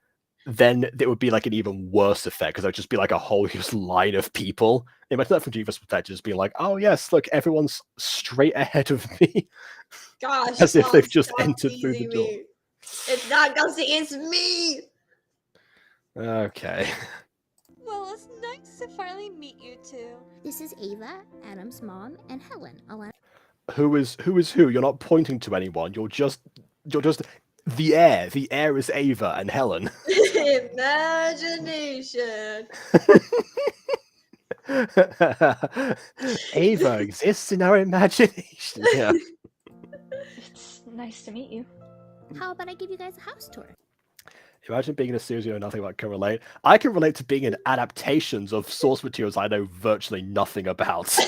then it would be like an even worse effect, because it would just be like a whole just line of people. Imagine that from Jiva's perspective, just being like, oh yes, look, everyone's straight ahead of me. Gosh, as if they've just entered through the door. It's not Gussie, it's me! Okay. Well, it's nice to finally meet you two. This is Ava, Adam's mom, and Helen. Who is who? You're not pointing to anyone. You're just the air. The air is Ava and Helen. Imagination. Ava exists in our imagination. Yeah. It's nice to meet you. How about I give you guys a house tour? Imagine being in a series you know nothing about can relate. I can relate to being in adaptations of source materials I know virtually nothing about.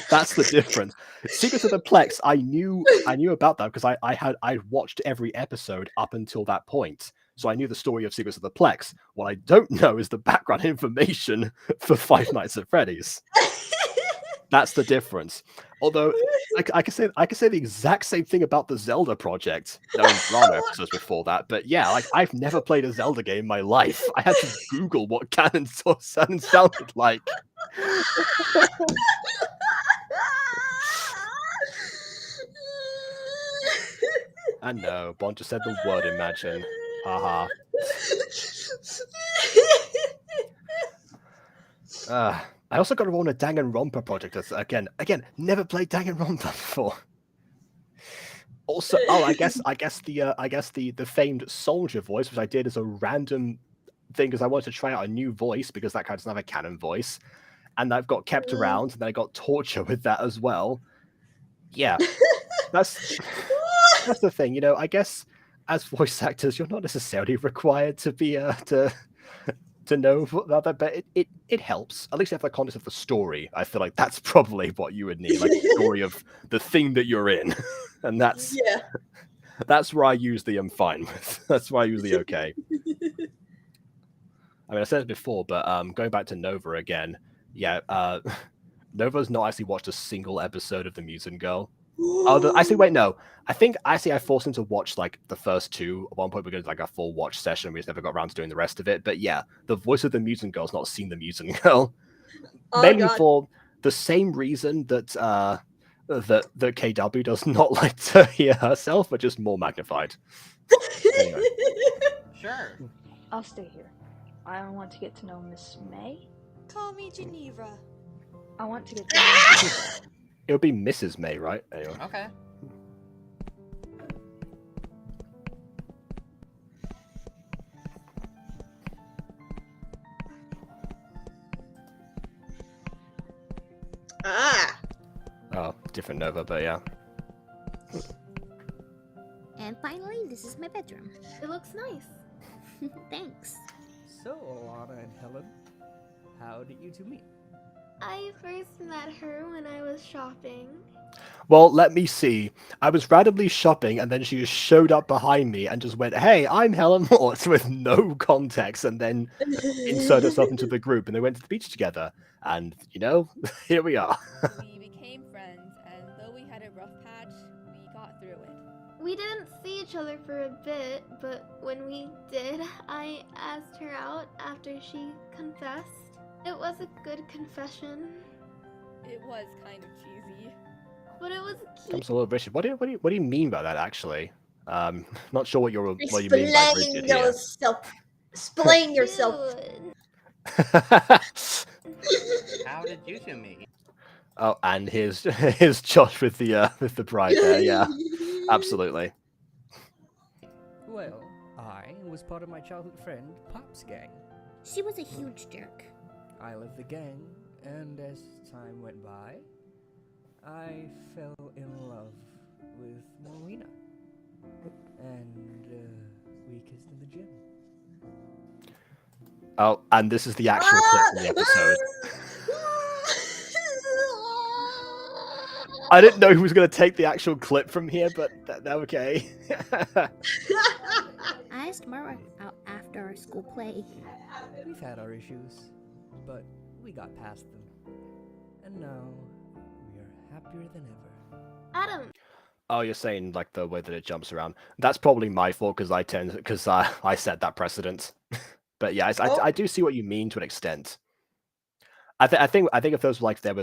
That's the difference. Secrets of the Plex, I knew about that because I watched every episode up until that point. So I knew the story of Secrets of the Plex. What I don't know is the background information for Five Nights at Freddy's. That's the difference. Although I can say the exact same thing about the Zelda project. No drama episodes before that, but yeah, like I've never played a Zelda game in my life. I had to Google what Ganon sounded like. I know, Bon just said the word imagine. Haha. I also got to roll on a Danganronpa project. That's, again, never played Danganronpa before. Also, I guess the famed soldier voice, which I did as a random thing because I wanted to try out a new voice because that guy doesn't have a canon voice, and I've got kept around, and then I got torture with that as well. Yeah, that's the thing, you know. I guess as voice actors, you're not necessarily required to be to know that, but it helps. At least you have the context of the story. I feel like that's probably what you would need, like the story of the thing that you're in, and that's where I use the I'm fine with. That's where I use the okay. I mean, I said it before, but going back to Nova again, yeah, Nova's not actually watched a single episode of The Mutant Girl. Actually, wait, no. I think I forced him to watch like the first two. At one point, we got like a full watch session. We just never got around to doing the rest of it. But yeah, the voice of the Mutant Girl's not seen the Mutant Girl, mainly for the same reason that that KW does not like to hear herself, but just more magnified. Anyway. Sure. I'll stay here. I want to get to know Miss May. Call me Geneva. I want to get to know It would be Mrs. May, right? Anyway. Okay. Ah. Oh, different Nova, but yeah. And finally, this is my bedroom. It looks nice. Thanks. So, Alana and Helen, how did you two meet? I first met her when I was shopping. Well, let me see. I was randomly shopping, and then she just showed up behind me and just went, "Hey, I'm Helen Morse," with no context, and then inserted herself into the group, and they went to the beach together. And, you know, here we are. We became friends, and though we had a rough patch, we got through it. We didn't see each other for a bit, but when we did, I asked her out after she confessed. It was a good confession, It was kind of cheesy. but it was cute. Comes a little Richard. What do you mean by that, actually? Not sure what you mean by rigid here. Explain yourself. How did you two meet? Oh, and here's Josh with the bride there. Yeah, absolutely. Well, I was part of my childhood friend Pop's gang. She was a huge jerk. I left the gang, and as time went by, I fell in love with Marina. And we kissed in the gym. Oh, and this is the actual clip from the episode. I didn't know who was going to take the actual clip from here, but okay. I asked Mara out after our school play. We've had our issues, but we got past them. And now, we are happier than ever. Adam, Oh, you're saying like the way that it jumps around. That's probably my fault because I set that precedent. But yeah, I do see what you mean to an extent. I think if those were like there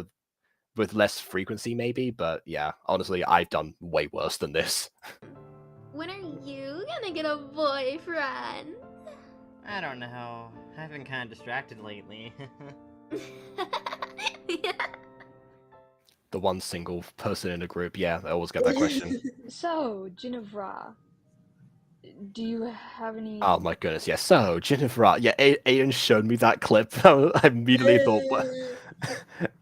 with less frequency, maybe. But yeah, honestly, I've done way worse than this. when are you gonna get a boyfriend? I don't know. I've been kind of distracted lately. The one single person in a group, yeah, I always get that question. So, Ginevra, do you have any... Oh my goodness, yes. Yeah. So, Jennifer, yeah, Aiden showed me that clip. I immediately thought,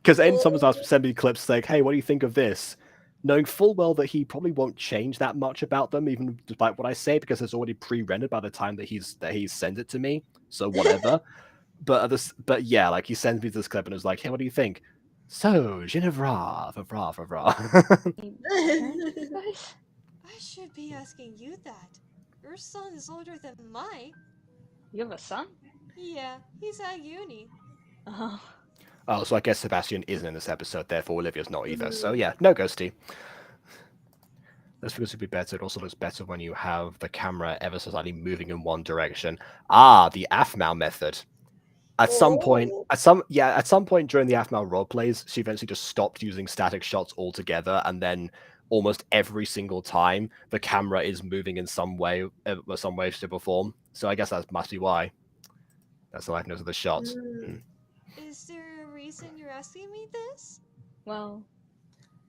because Aiden sometimes send me clips like, "Hey, what do you think of this?" Knowing full well that he probably won't change that much about them, even despite what I say, because it's already pre-rendered by the time that he's sent it to me. So whatever. but yeah, like he sends me this clip and is like, "Hey, what do you think?" So, Ginevra, I should be asking you that. Your son is older than mine. You have a son? Yeah, he's at uni. Oh. Oh, so I guess Sebastian isn't in this episode, therefore Olivia's not either. So yeah, no ghosty. This figure would be better. It also looks better when you have the camera ever so slightly moving in one direction. Ah, the Afmal method. At some point during the Afmal roleplays, she eventually just stopped using static shots altogether, and then almost every single time the camera is moving in some way, shape, or form. So I guess that must be why. That's the likeness of the shots. Is there a reason you're asking me this? Well,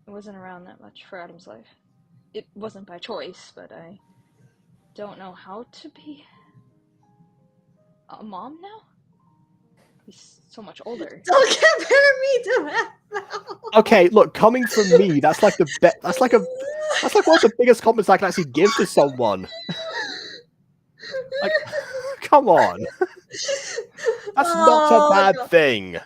it wasn't around that much for Adam's life. It wasn't by choice, but I don't know how to be a mom now. He's so much older. Don't compare me to Afmal. Okay, look, coming from me, that's like that's like one of the biggest compliments I can actually give to someone. Like, come on, that's not a bad thing.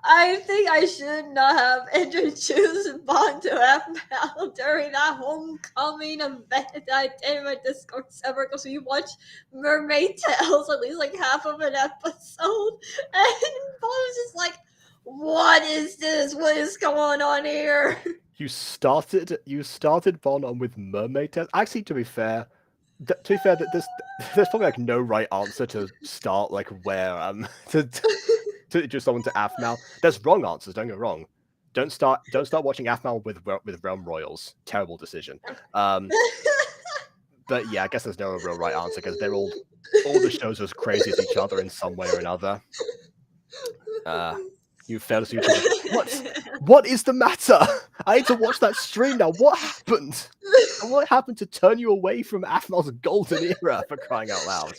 I think I should not have introduced Bond to Afmal during that homecoming event I did in my Discord server because we watched Mermaid Tales at least like half of an episode, and Bond was just like, "What is this? What is going on here?" You started Bond on with Mermaid Tales. Actually, to be fair, there's probably like no right answer to start like where to introduce someone to Afmal. There's wrong answers. Don't get wrong. Don't start watching Afmal with Realm Royals. Terrible decision. But yeah, I guess there's no real right answer because they're all all the shows are as crazy as each other in some way or another. You failed to see each other. What is the matter? I need to watch that stream now. What happened? And what happened to turn you away from Aphmel's golden era, for crying out loud?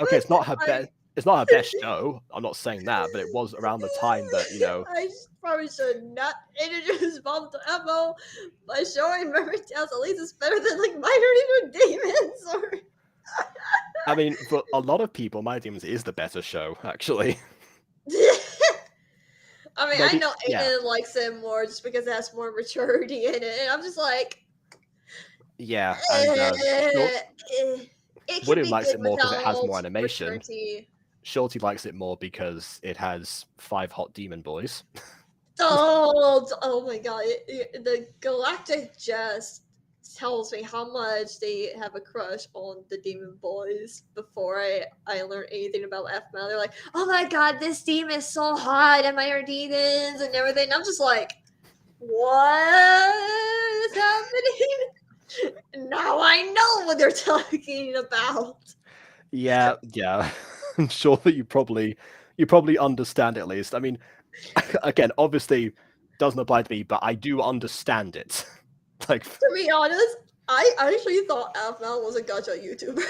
Okay, it's not her best. It's not her best show. I'm not saying that, but it was around the time that, you know. I probably should not introduce Mom to Emmo by showing Memory Tales. At least it's better than like My Hero Demons or. I mean, for a lot of people, My Demons is the better show, actually. I mean, Maybe, I know Aiden yeah. likes it more just because it has more maturity in it, and I'm just like, Yeah, and it can William be likes good it more because it has without more animation. maturity. Shorty likes it more because it has 5 hot demon boys. Oh my god! The Galactic just tells me how much they have a crush on the demon boys before I learn anything about F-Mail. They're like, oh my god, this demon is so hot, and my demons and everything. And I'm just like, what is happening? Now I know what they're talking about. Yeah. I'm sure that you probably understand it at least. I mean, again, obviously doesn't apply to me, but I do understand it. Like, to be honest, I actually thought F-Mail was a gacha YouTuber.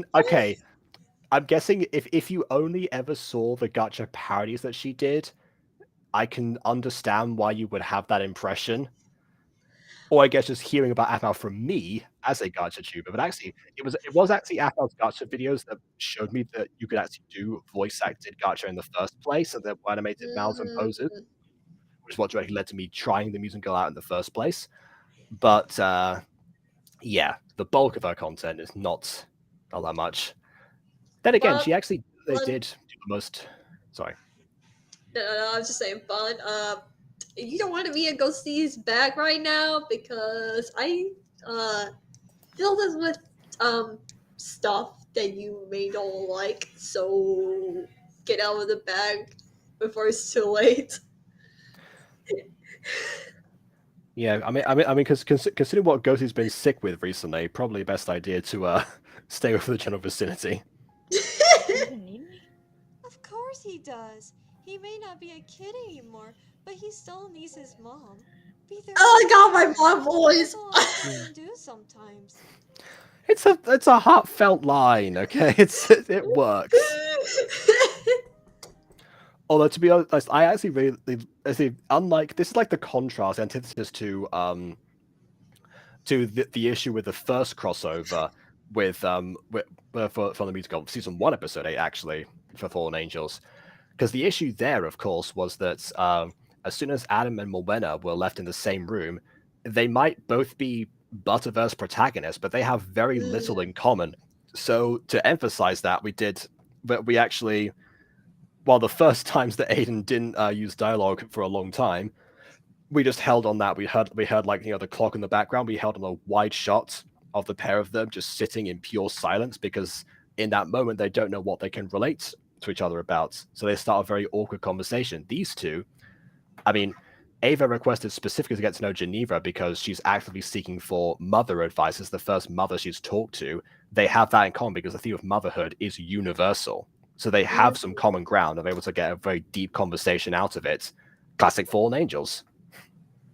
Okay. I'm guessing if you only ever saw the gacha parodies that she did, I can understand why you would have that impression. Or I guess just hearing about Aphmau from me as a gacha tuber, but actually it was actually Aphmau's gacha videos that showed me that you could actually do voice acted gacha in the first place, and that animated mouths and poses, which is what directly led to me trying the musical out in the first place. But yeah, the bulk of her content is not that much. Then again, she actually did do the most. Sorry. No, I was just saying, fun. You don't want to be a Ghostie's bag right now because I filled this with stuff that you may not like. So get out of the bag before it's too late. Yeah, I mean, because considering what Ghostie's been sick with recently, probably the best idea to stay within the general vicinity. Of course he does. He may not be a kid anymore, but he still needs his mom. Be there. Oh, I got my mom voice. That's all I can do sometimes. It's a heartfelt line, okay? It works. Although to be honest, I actually really unlike this is like the contrast, antithesis to the issue with the first crossover with from the musical season 1 episode 8 actually for Fallen Angels, because the issue there, of course, was that as soon as Adam and Morwenna were left in the same room, they might both be Butterverse protagonists, but they have very little in common. So to emphasize that, we actually, while the first times that Aiden didn't use dialogue for a long time, we just held on that. We heard like, you know, the clock in the background. We held on a wide shot of the pair of them just sitting in pure silence, because in that moment they don't know what they can relate to each other about. So they start a very awkward conversation. These two, I mean, Ava requested specifically to get to know Geneva because she's actively seeking for mother advice as the first mother she's talked to. They have that in common because the theme of motherhood is universal. So they have some common ground and they're able to get a very deep conversation out of it. Classic Fallen Angels.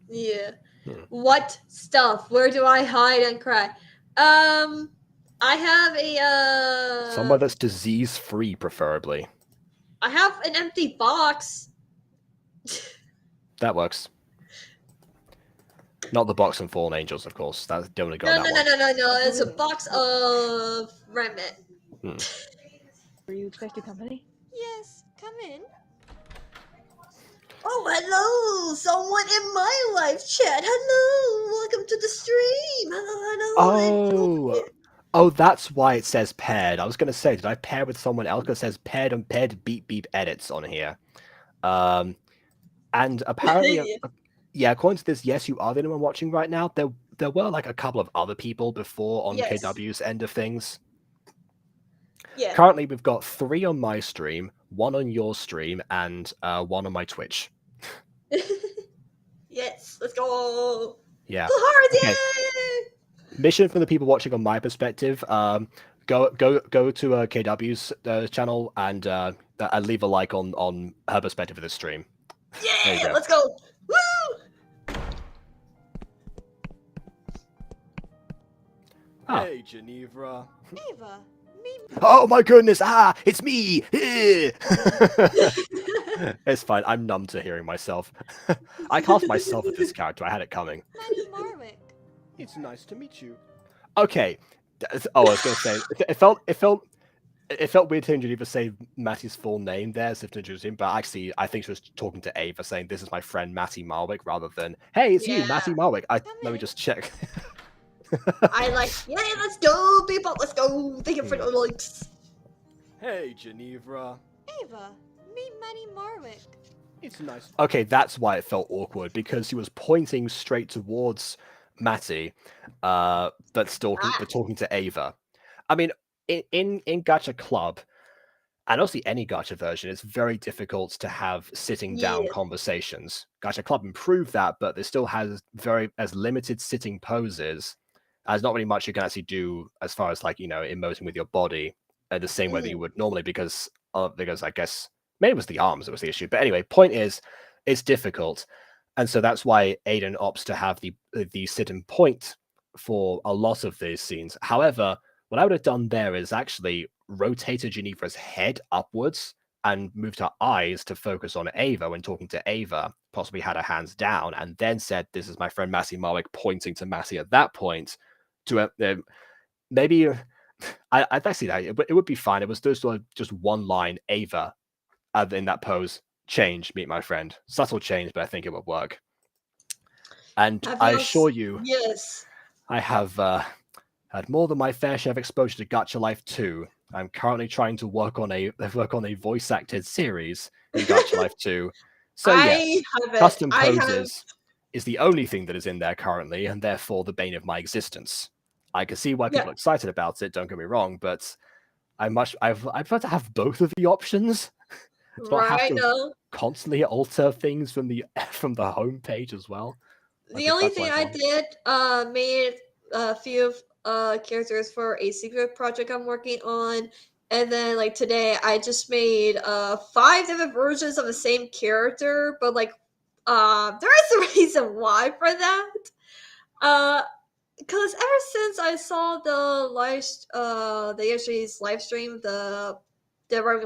Yeah. What stuff? Where do I hide and cry? I have a somewhere that's disease-free, preferably. I have an empty box. That works. Not the box from Fallen Angels, of course. That's definitely got No. It's a box of remnant. Were you expecting company? Yes, come in. Oh, hello! Someone in my live chat. Hello! Welcome to the stream. Hello. Oh, that's why it says paired. I was going to say, did I pair with someone else? Because it says paired and paired beep beep edits on here. And apparently, yeah, according to this, yes, you are the only one watching right now. There were like a couple of other people before on KW's end of things. Yeah. Currently, we've got 3 on my stream, 1 on your stream, and 1 on my Twitch. Yes, let's go. Yeah. The hard mission from the people watching on my perspective. Go to KW's channel and leave a like on her perspective of the stream. There you Yeah, go. let's go. Woo! Ah. Hey, Genevra. Ava, meet Oh my goodness! Ah, it's me! It's fine. I'm numb to hearing myself. I cast myself with this character. I had it coming. Maddie Marwick. It's nice to meet you. Okay. Oh, I was gonna say it felt weird hearing Geneva say Matty's full name there as if to introduce him, but actually I think she was talking to Ava, saying this is my friend Matty Marwick rather than hey, it's you, Matty Marwick. Let me just check. I like, yeah, let's go, people, let's go. Thank you for the likes. Hey, Genevra. Ava, meet Maddie Marwick. It's nice. Okay, that's why it felt awkward, because he was pointing straight towards Matty, but talking to Ava. I mean, in Gacha Club, and also any Gacha version, it's very difficult to have sitting down conversations. Gacha Club improved that, but it still has as limited sitting poses. There's not really much you can actually do as far as emoting with your body the same way that you would normally, because I guess maybe it was the arms that was the issue. But anyway, point is, it's difficult, and so that's why Aiden opts to have the sit and point for a lot of these scenes. However, what I would have done there is actually rotated Genevra's head upwards and moved her eyes to focus on Ava when talking to Ava, possibly had her hands down, and then said, "This is my friend Matty Marwick," pointing to Matty at that point. To maybe I'd see that it would be fine. It was just one line, Ava, in that pose. Change, meet my friend. Subtle change, but I think it would work. And I assure you, yes, I have had more than my fair share of exposure to Gacha Life 2. I'm currently trying to work on a voice acted series in Gacha Life 2. So yes, custom poses is the only thing that is in there currently, and therefore the bane of my existence. I can see why people are excited about it. Don't get me wrong, but I'd prefer to have both of the options. To not have to constantly alter things from the homepage as well. The only thing I did made a few characters for a secret project I'm working on, and then like today I just made 5 different versions of the same character, but like there is a reason why for that. Because ever since I saw the yesterday's live stream, the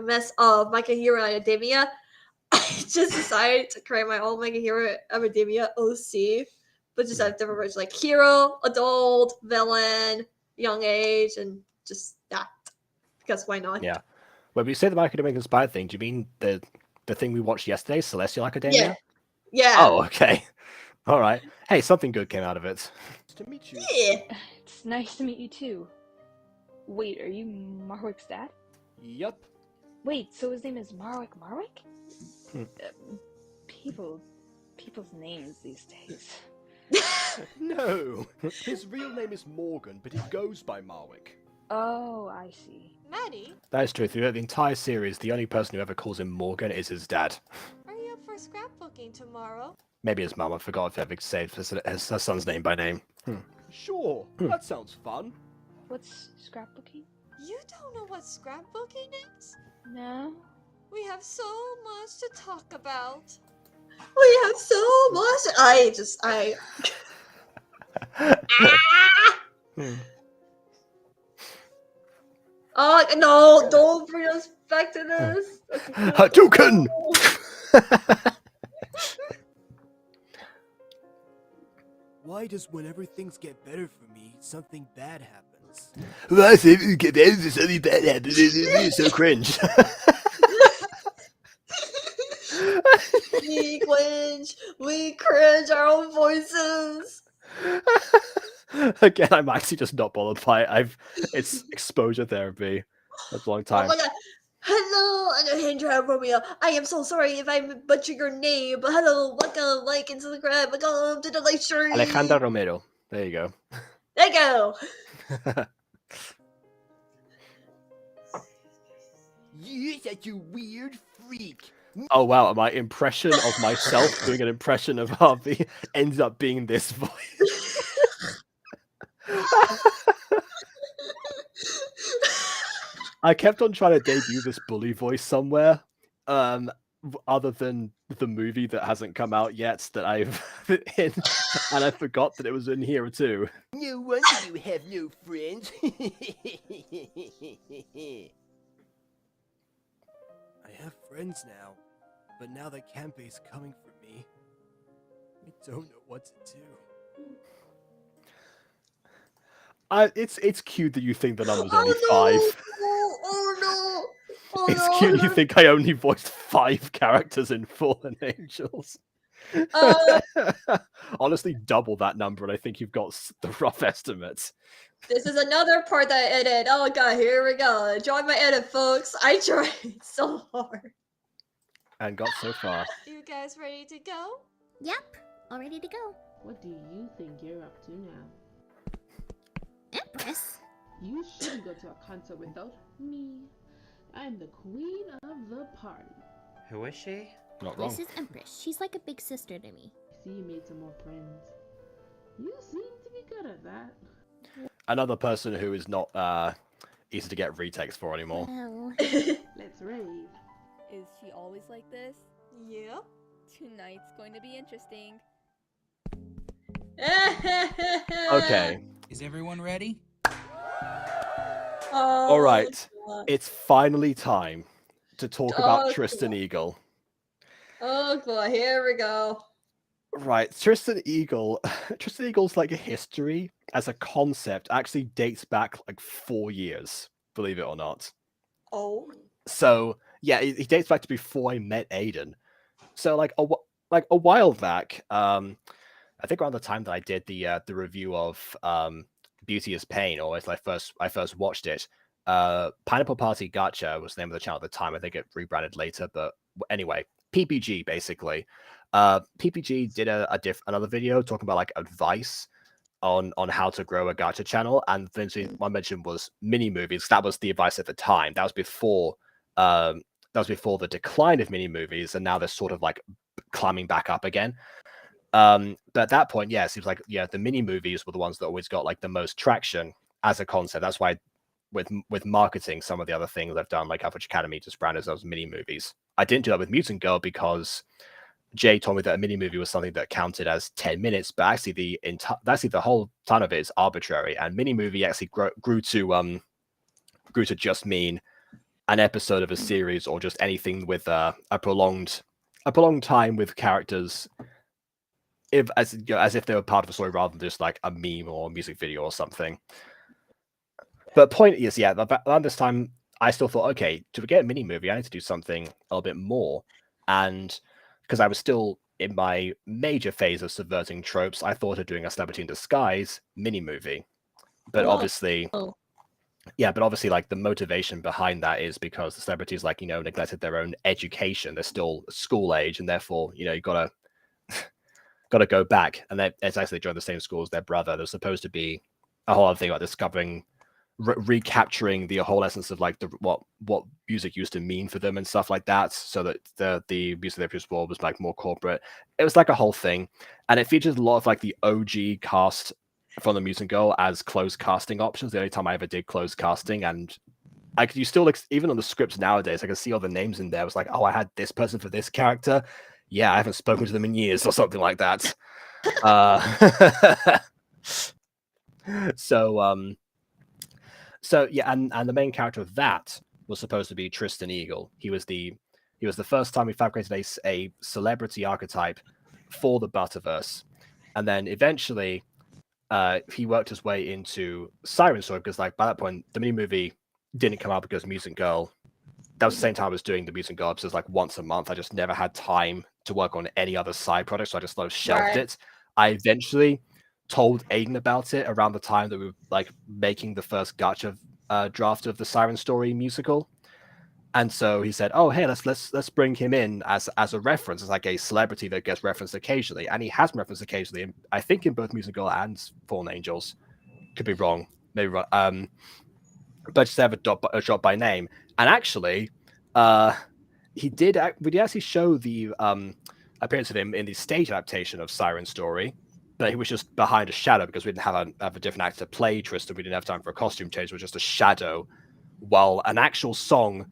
mess of My Hero Academia, I just decided to create my own My Hero Academia OC, but just have different versions like hero, adult, villain, young age, and just that. Because why not? Yeah. When we say the My Academia inspired thing, do you mean the thing we watched yesterday, Celestial Academia? Yeah. Oh, okay. All right. Hey, something good came out of it. Nice to meet you. Yeah. It's nice to meet you too. Wait, are you Marwick's dad? Yup. Wait, so his name is Marwick? People's names these days. No, his real name is Morgan, but he goes by Marwick. Oh, I see. Maddie, That is true. Throughout the entire series, the only person who ever calls him Morgan is his dad. are you up for scrapbooking tomorrow? Maybe his mum. I forgot if ever said her son's name by name. Sure, that sounds fun. What's scrapbooking? You don't know what scrapbooking is? No. We have so much to talk about. We have so much. Oh no! Don't bring us back to this. Hadouken! Why does whenever things get better for me, something bad happens? Why something get better, something bad happens? It's so cringe. We cringe our own voices. Again, I'm actually just not bothered by it. It's exposure therapy. That's a long time. Oh my god. Hello, Alejandra Romeo. I am so sorry if I butcher your name, but hello, welcome, like, and subscribe, welcome to the live stream. Alejandra Romero. There you go. There you go. You're such a weird freak. Oh wow, my impression of myself doing an impression of Harvey ends up being this voice. I kept on trying to debut this bully voice somewhere, other than the movie that hasn't come out yet that I've in, and I forgot that it was in here too. No wonder you have no friends. I have friends now, but now that Kempe's coming for me, I don't know what to do. It's cute that you think the number's Oh only no! 5. Oh no! Oh It's no! cute you think I only voiced 5 characters in Fallen Angels. Honestly, double that number, and I think you've got the rough estimates. This is another part that I edited. Oh god, here we go. Enjoy my edit, folks. I tried so hard. And got so far. You guys ready to go? Yep, all ready to go. What do you think you're up to now? Empress? You shouldn't go to a concert without me. I'm the queen of the party. Who is she? Not wrong. This is Empress. She's like a big sister to me. See, you made some more friends. You seem to be good at that. Another person who is not easy to get retakes for anymore. Well. Let's rave. Is she always like this? Yep. Tonight's going to be interesting. Okay. Is everyone ready? Oh, All right. God. It's finally time to talk about Oh, Tristan God. Eagle. Oh boy, here we go. Right, Tristan Eagle. Tristan Eagle's like a history as a concept actually dates back like 4 years, believe it or not. Oh. So yeah, he dates back to before I met Aiden. So like a while back, I think around the time that I did the review of Beauty is Pain, or as I first watched it, Pineapple Party Gacha was the name of the channel at the time. I think it rebranded later, but anyway, PPG basically. PPG did another video talking about like advice on how to grow a gacha channel, and the thing I mentioned was mini movies. That was the advice at the time. That was before the decline of mini movies, and now they're sort of like climbing back up again. But at that point, yeah, it seems like the mini movies were the ones that always got like the most traction as a concept. That's why with marketing, some of the other things I've done, like Average Academy, just branded those mini movies. I didn't do that with Mutant Girl because Jay told me that a mini movie was something that counted as 10 minutes, but actually the whole ton of it is arbitrary. And mini movie actually grew to just mean an episode of a series or just anything with a prolonged time with characters, as if they were part of a story rather than just like a meme or a music video or something. But point is, yeah, around this time I still thought, okay, to get a mini movie, I need to do something a little bit more. And because I was still in my major phase of subverting tropes, I thought of doing a Celebrity in Disguise mini movie. But obviously, like the motivation behind that is because the celebrities, like, neglected their own education. They're still school age, and therefore, you gotta go back. And it's actually joined the same school as their brother. There's supposed to be a whole other thing about discovering, recapturing the whole essence of like what music used to mean for them and stuff like that, so that the music they produced was like more corporate. It was like a whole thing, and it features a lot of like the OG cast from the Mutant Girl as closed casting options. The only time I ever did closed casting, and you still even on the scripts nowadays, I can see all the names in there. It was like, oh, I had this person for this character. Yeah, I haven't spoken to them in years or something like that. So yeah, and the main character of that was supposed to be Tristan Eagle. He was the first time we fabricated a celebrity archetype for the Butterverse, and then eventually he worked his way into Siren Story, because like by that point the mini movie didn't come out because Mutant Girl. That was the same time I was doing the Mutant Girl episodes like once a month. I just never had time to work on any other side project, so I just sort of shelved it. I eventually told Aiden about it around the time that we were like making the first Gacha draft of the Siren Story musical, and so he said, "Oh, hey, let's bring him in as a reference, as like a celebrity that gets referenced occasionally." And he has been referenced occasionally, I think, in both Mutant Girl and Fallen Angels. Could be wrong, maybe wrong. But just have a drop by name. And actually, we did actually show the appearance of him in the stage adaptation of Siren Story. but he was just behind a shadow because we didn't have a different actor to play Tristan. We didn't have time for a costume change. It was just a shadow, while an actual song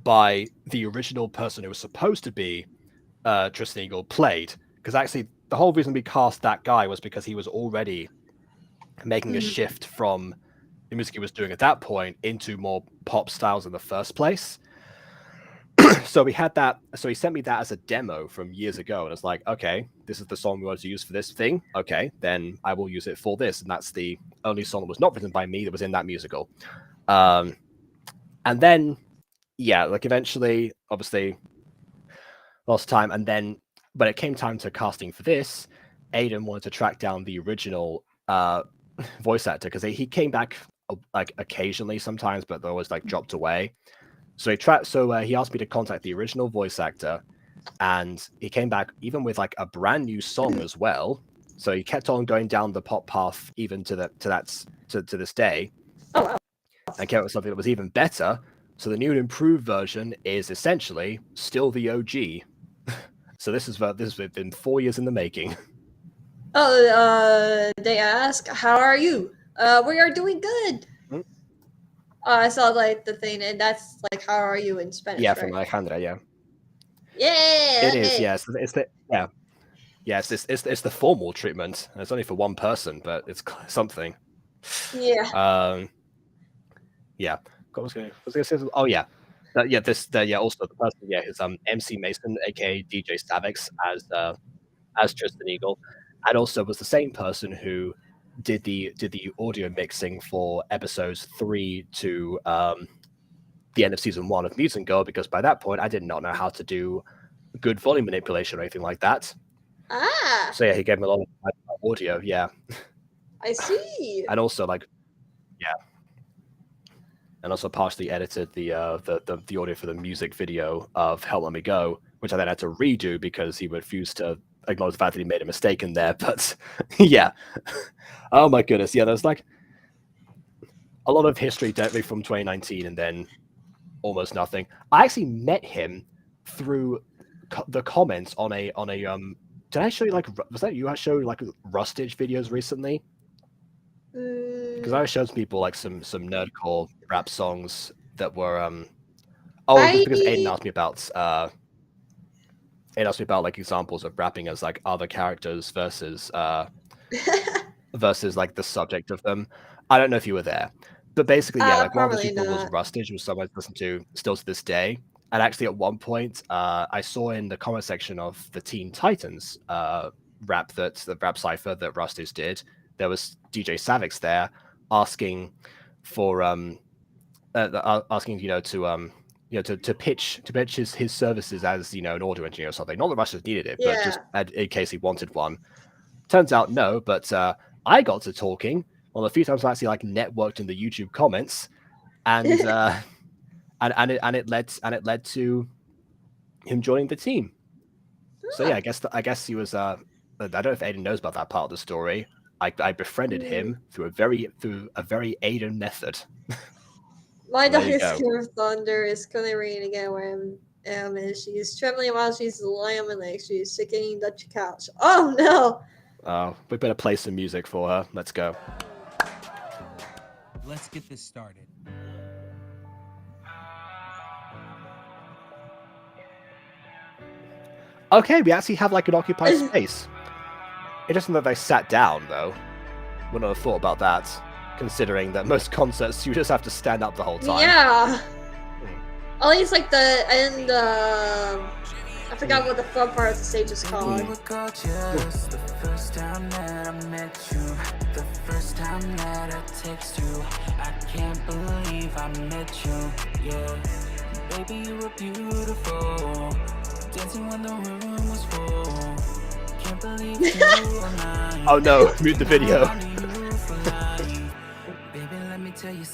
by the original person who was supposed to be Tristan Eagle played. Because actually, the whole reason we cast that guy was because he was already making a shift from the music he was doing at that point into more pop styles in the first place. So we had that. So he sent me that as a demo from years ago, and it's like, okay, this is the song we wanted to use for this thing. Okay, then I will use it for this, and that's the only song that was not written by me that was in that musical. And then, yeah, like eventually, obviously, lost time, and then when it came time to casting for this, Aiden wanted to track down the original voice actor because he came back like occasionally sometimes, but they always like dropped away. So he asked me to contact the original voice actor, and he came back even with like a brand new song as well. So he kept on going down the pop path even to this day. Oh wow! And came up with something that was even better. So the new and improved version is essentially still the OG. So this has been 4 years in the making. Oh, they ask, "How are you?" We are doing good. I saw like the thing, and that's like, "How are you?" in Spanish. Yeah, right? from Alejandra. Yeah. Yeah. It is. Yes. It's the formal treatment. It's only for one person, but it's something. Yeah. Yeah. What was going to say? Oh yeah. Also the person. Yeah, is MC Mason, aka DJ Savix, as Tristan Eagle, and also was the same person who did the audio mixing for episodes 3 to the end of season 1 of Mutant Girl, because by that point I did not know how to do good volume manipulation or anything like that. Ah. So yeah, he gave me a lot of audio. Yeah. I see. And also and also partially edited the audio for the music video of Help Let Me Go, which I then had to redo because he refused to acknowledge the fact that he made a mistake in there. But yeah. Oh my goodness. Yeah, there's like a lot of history directly from 2019 and then almost nothing. I actually met him through the comments on a did I show you, like, was that you? I showed like Rustage videos recently, because I showed people like some nerdcore rap songs that were it was because Aiden asked me about like examples of rapping as like other characters versus like the subject of them. I don't know if you were there, but basically, yeah, like one of the people was Rustage, was someone I listen to still to this day. And actually, at one point, I saw in the comment section of the Teen Titans rap cipher that Rustage did, there was DJ Savix there asking for asking to pitch his services as an audio engineer or something. Not that Rustage needed it, but just in case he wanted one. Turns out no, but I got to talking. Well, a few times I actually like networked in the YouTube comments, and and it led to him joining the team. So yeah, I guess he was. I don't know if Aiden knows about that part of the story. I befriended him through a very Aiden method. My daughter's Skin of Thunder is currently reading again where and she's trembling while she's lying on my legs. She's sitting on the couch. Oh no! Oh, we better play some music for her. Let's go. Let's get this started. Okay, we actually have like an occupied space. Interesting that they sat down though. Wouldn't have thought about that, considering that most concerts you just have to stand up the whole time. Yeah. At least like I forgot what the front part of the stage is called. The first time that I met you, the first time that I text you, I can't believe I met you, yeah. Baby, you were beautiful, dancing when the room was full. Can't believe you were mine. Oh no, mute the video.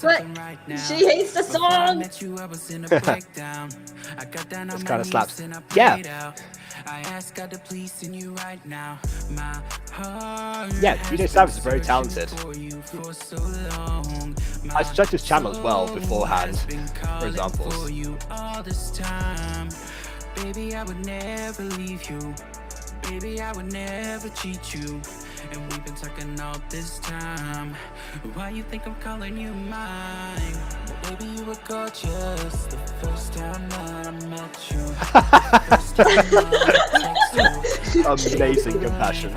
But she hates the song. This kind of slaps. Yeah. Yeah, DJ Savage is very talented. I checked his channel as well beforehand for examples. Baby, I would never leave you. Baby, I would never cheat you. and we've been talking all this time. Why you think I'm calling you mine? Well, baby, you were gorgeous the first time that I met you. First time that I text you. Amazing compassion.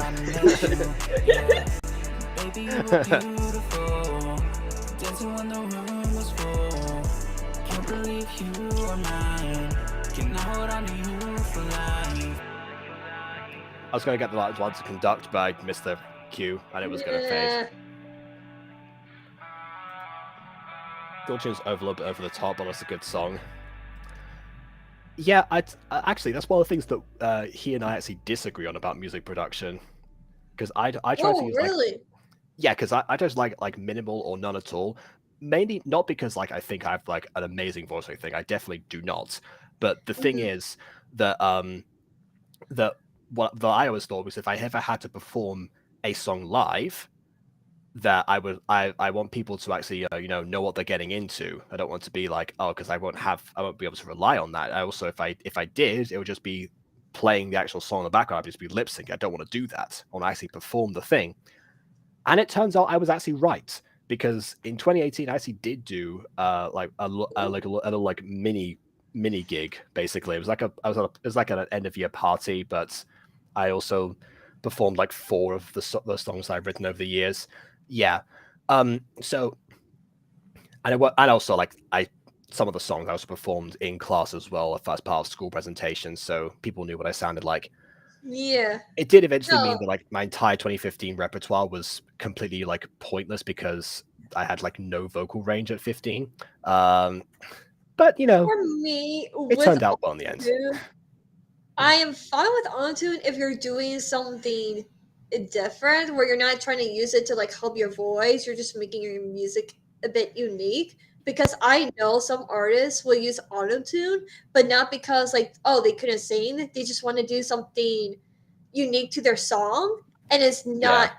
Baby, you were beautiful. Dancing when the room was full. Can't believe you are mine. Can I hold on to you for life? I was going to get the last one to conduct, but I missed the cue, and it was going to fade. Gilchin's over a little bit over the top, but that's a good song. Yeah, actually, that's one of the things that he and I actually disagree on about music production. Because I try to use really? Yeah, because I just like minimal or none at all. Mainly not because like I think I have like an amazing voice or anything. I definitely do not. But the thing is that what I always thought was if I ever had to perform a song live, that I want people to actually know what they're getting into. I don't want to be like, oh, because I won't be able to rely on that. I also if I did, it would just be playing the actual song in the background. I'd just be lip syncing. I don't want to do that. I want to actually perform the thing. And it turns out I was actually right, because in 2018 I actually did do like a little mini gig. Basically, it was like it was like an end of year party, but I also performed like 4 of the songs I've written over the years. Yeah, so and also like some of the songs I also performed in class as well as part of school presentations, so people knew what I sounded like. Yeah. It did eventually mean that like my entire 2015 repertoire was completely like pointless because I had like no vocal range at 15. But for me, it turned out well in the end. I am fine with autotune if you're doing something different where you're not trying to use it to like help your voice. You're just making your music a bit unique. Because I know some artists will use autotune, but not because like, oh, they couldn't sing. They just want to do something unique to their song, and it's not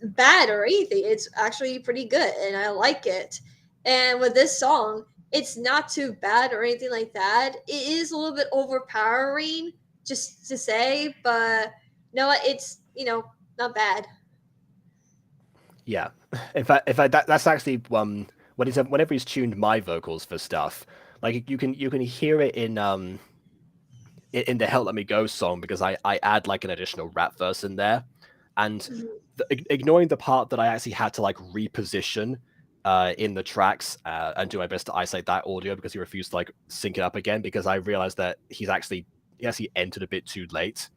bad or anything. It's actually pretty good, and I like it. And with this song, it's not too bad or anything like that. It is a little bit overpowering, just to say, but no, it's not bad. Yeah, in fact, that's actually whenever he's tuned my vocals for stuff, like you can hear it in the "Help Let Me Go" song, because I add like an additional rap verse in there, and ignoring the part that I actually had to like reposition in the tracks and do my best to isolate that audio because he refused to like sync it up again, because I realized that he actually entered a bit too late.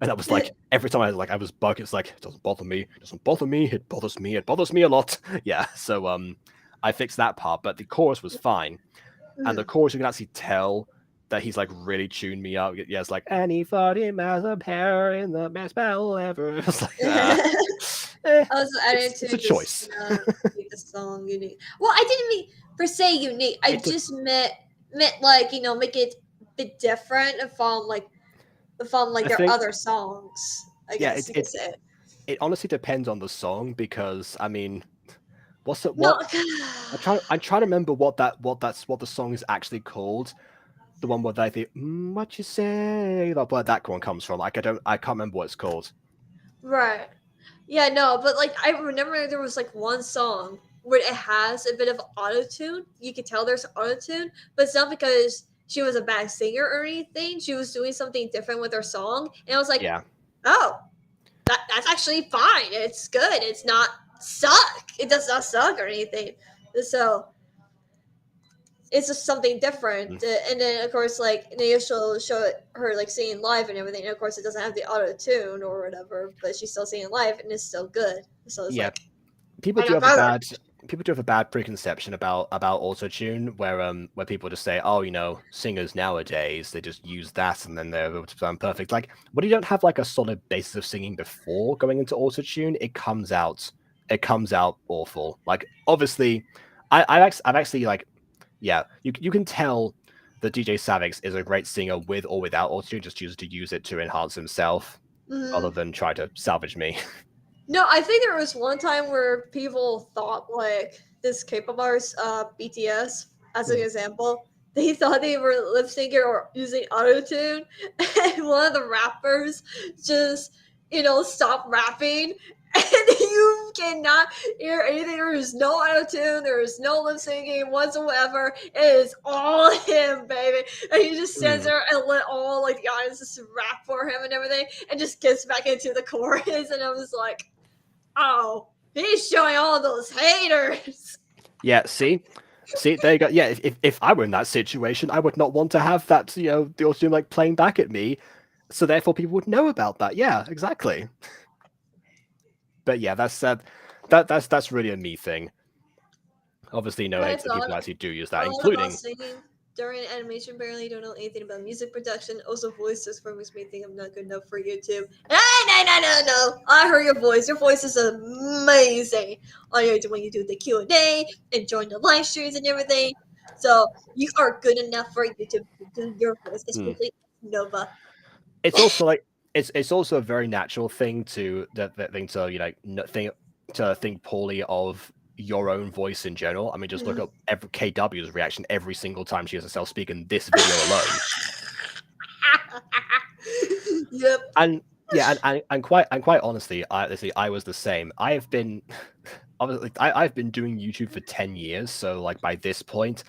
And I was like, every time I was bugged, it's like, it doesn't bother me, it bothers me a lot. Yeah, so I fixed that part, but the chorus was fine. And the chorus, you can actually tell that he's like really tuned me up. Yeah, it's like, any 40 miles of hair in the best battle ever. It's like, it's a choice. Make the song unique. Well, I didn't mean per se unique. I just meant like make it a bit different from their other songs. I guess you could say. It honestly depends on the song, because I mean, I'm trying to remember what the song is actually called. The one where they think, what you say, like where that one comes from. Like I can't remember what it's called. Right. Yeah, no, but like I remember there was like one song where it has a bit of auto-tune. You could tell there's auto-tune, but it's not because she was a bad singer or anything. She was doing something different with her song, and I was like, oh, that's actually fine. It's good. It's not suck. It does not suck or anything. So it's just something different. And then of course, like they show her like singing live and everything. And of course, it doesn't have the auto tune or whatever, but she's still singing live and it's still good. So it's like people do have a bad preconception about autotune, where people just say, oh, singers nowadays, they just use that and then they're able to sound perfect. Like, when you don't have like a solid basis of singing before going into autotune, it comes out awful. Like, obviously, I've actually like, yeah, you can tell that DJ Savix is a great singer with or without autotune, just chooses to use it to enhance himself rather than try to salvage me. No, I think there was one time where people thought like this K-pop artist, BTS, as an example, they thought they were lip syncing or using autotune, and one of the rappers just stop rapping, and you cannot hear anything. There is no auto-tune, there is no lip syncing whatsoever. It is all him, baby. And he just stands there and let all like the audience just rap for him and everything, and just gets back into the chorus. And I was like, oh, he's showing all those haters. Yeah, see, there you go. Yeah, if I were in that situation, I would not want to have that, the auto like playing back at me, so therefore people would know about that. Yeah, exactly. But yeah, that's really a me thing. Obviously, no hate to people who actually do use that, including singing during animation. Barely don't know anything about music production. Also, voices for makes me think I'm not good enough for YouTube. No. I heard your voice. Your voice is amazing. All you do when you do the Q&A and join the live streams and everything. So you are good enough for YouTube to do your voice, especially Nova. it's also like it's also a very natural thing to think poorly of your own voice in general. I mean, just look up KW's reaction every single time she has herself speak in this video alone. Yep. And yeah, and quite honestly, I was the same. I've been obviously I've been doing YouTube for 10 years, so like by this point,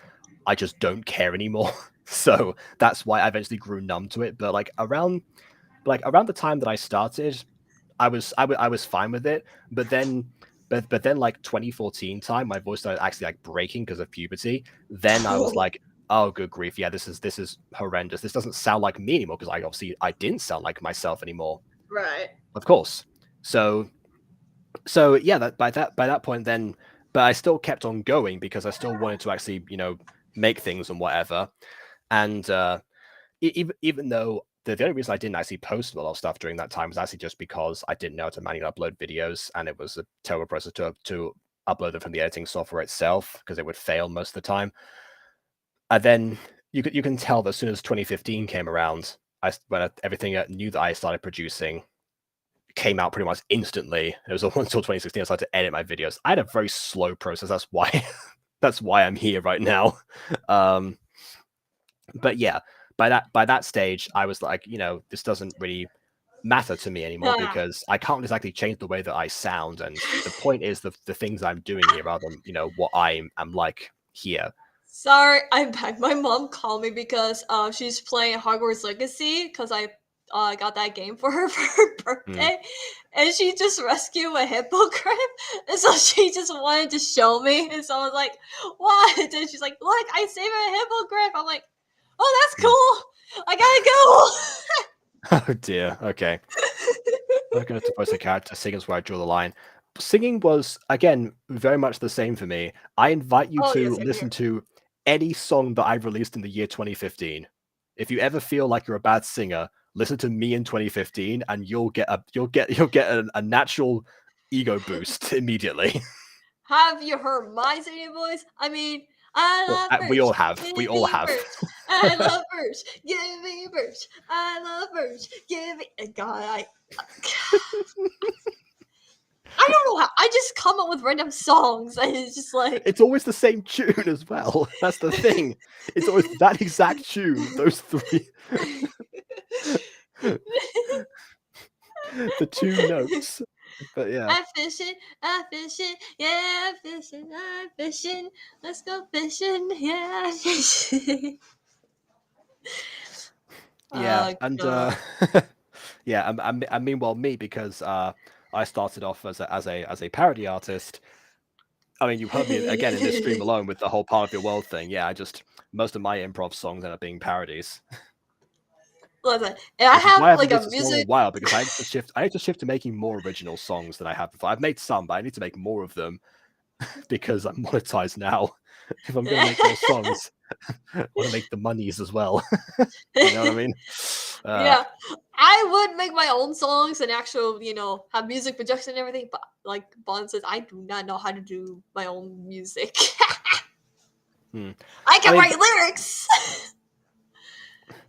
I just don't care anymore. So that's why I eventually grew numb to it. But like around the time that I started, I was fine with it. But then like 2014 time, my voice started actually like breaking because of puberty. Then I was like, oh good grief, yeah, this is horrendous. This doesn't sound like me anymore, because I didn't sound like myself anymore. Right. Of course. So yeah, by that point then, but I still kept on going because I still wanted to actually, make things and whatever. And even though the only reason I didn't actually post a lot of stuff during that time was actually just because I didn't know how to manually upload videos, and it was a terrible process to upload them from the editing software itself, because it would fail most of the time. And then you can tell that as soon as 2015 came around, when everything new that I started producing came out pretty much instantly. It was until 2016 I started to edit my videos. I had a very slow process. That's why I'm here right now. But yeah, by that stage, I was like, this doesn't really matter to me anymore, because I can't exactly change the way that I sound, and the point is the things I'm doing here rather than what I am like here. Sorry, I'm back. My mom called me because she's playing Hogwarts Legacy, because I got that game for her for her birthday, and she just rescued a hippogriff, and so she just wanted to show me, and so I was like, what? And she's like, look, I saved a hippogriff. I'm like, oh, that's cool. I gotta go. Oh dear. Okay. I'm going to post a character. Singing's where I draw the line. Singing was, again, very much the same for me. I invite you to listen to any song that I've released in the year 2015. If you ever feel like you're a bad singer, listen to me in 2015, and you'll get a natural ego boost immediately. Have you heard my singing voice? I mean, I love birch. We all have. We all have. I love birch. Give me birch. I love birch. Give me. God, I don't know how. I just come up with random songs, and it's just like it's always the same tune as well. That's the thing. It's always that exact tune. Those three. The two notes. But yeah. I'm fishing, yeah, I'm fishing, let's go fishing, yeah, fishing. Yeah, and yeah, and meanwhile me, because I started off as a parody artist. I mean, you've heard me again in this stream alone with the whole part of your world thing. Yeah, most of my improv songs end up being parodies. Listen, I have like a music. A while, because I had to shift to making more original songs than I have before. I've made some, but I need to make more of them because I'm monetized now. If I'm going to make more songs, I want to make the monies as well. You know what I mean? Yeah, I would make my own songs and actual, have music production and everything. But like Bond says, I do not know how to do my own music. I can write lyrics.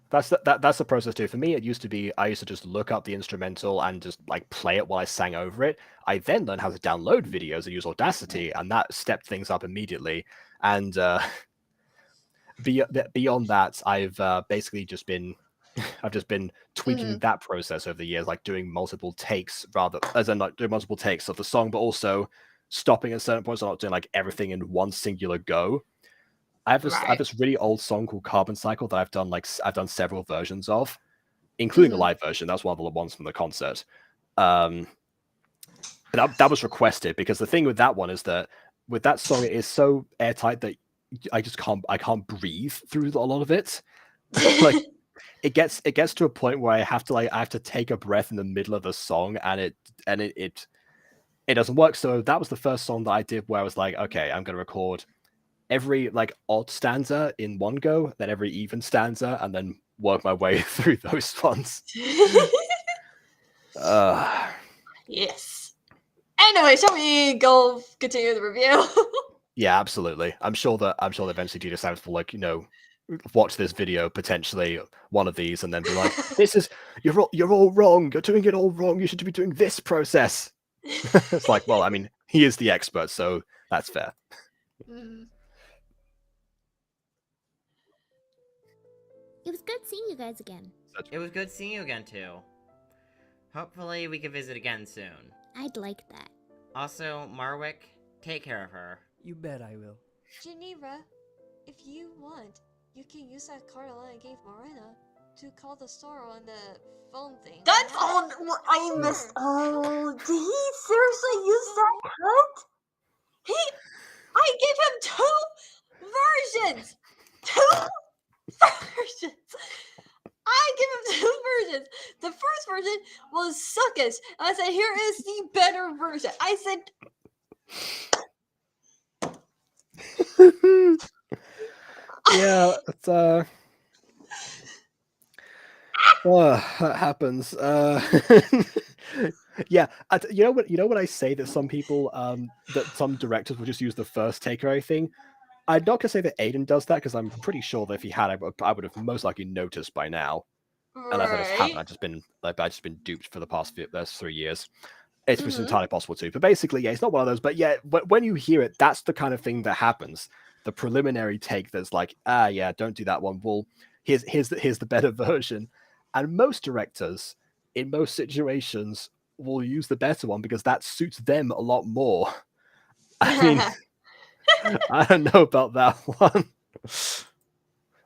That's the process too. For me, it used to be I used to just look up the instrumental and just like play it while I sang over it. I then learned how to download videos and use Audacity, and that stepped things up immediately. And beyond that, I've basically just been I've just been tweaking that process over the years, like doing multiple takes as in like doing multiple takes of the song, but also stopping at certain points, so not doing like everything in one singular go. I have this really old song called Carbon Cycle that I've done several versions of, including the live version. That's one of the ones from the concert. That was requested because the thing with that one is that with that song it is so airtight that I can't breathe through a lot of it. Like it gets to a point where I have to take a breath in the middle of the song, and it doesn't work. So that was the first song that I did where I was like, okay, I'm gonna record every like odd stanza in one go, then every even stanza, and then work my way through those ones. Yes. Anyway, shall we go continue the review? Yeah, absolutely. I'm sure that eventually Dita Samus will watch this video, potentially one of these, and then be like, "This is you're all wrong. You're doing it all wrong. You should be doing this process." It's like, well, I mean, he is the expert, so that's fair. It was good seeing you guys again. It was good seeing you again, too. Hopefully we can visit again soon. I'd like that. Also, Marwick, take care of her. You bet I will. Geneva, if you want, you can use that card I gave Marina to call the store on the phone thing. That's all I missed. Oh, did he seriously use that card? I gave him 2 versions! 2 versions! I gave him 2 versions! The first version was suckish. I said, here is the better version. I said... Yeah, it's that happens. Yeah, you know what I say that some people that some directors will just use the first take or anything. I'm not gonna say that Aiden does that because I'm pretty sure that if he had, I would have most likely noticed by now. Unless I just haven't. I've just been duped for the past 3 years. It's entirely possible too. But basically, yeah, it's not one of those. But yeah, when you hear it, that's the kind of thing that happens. The preliminary take that's like, yeah, don't do that one. Well, here's the better version. And most directors, in most situations, will use the better one because that suits them a lot more. I mean, I don't know about that one.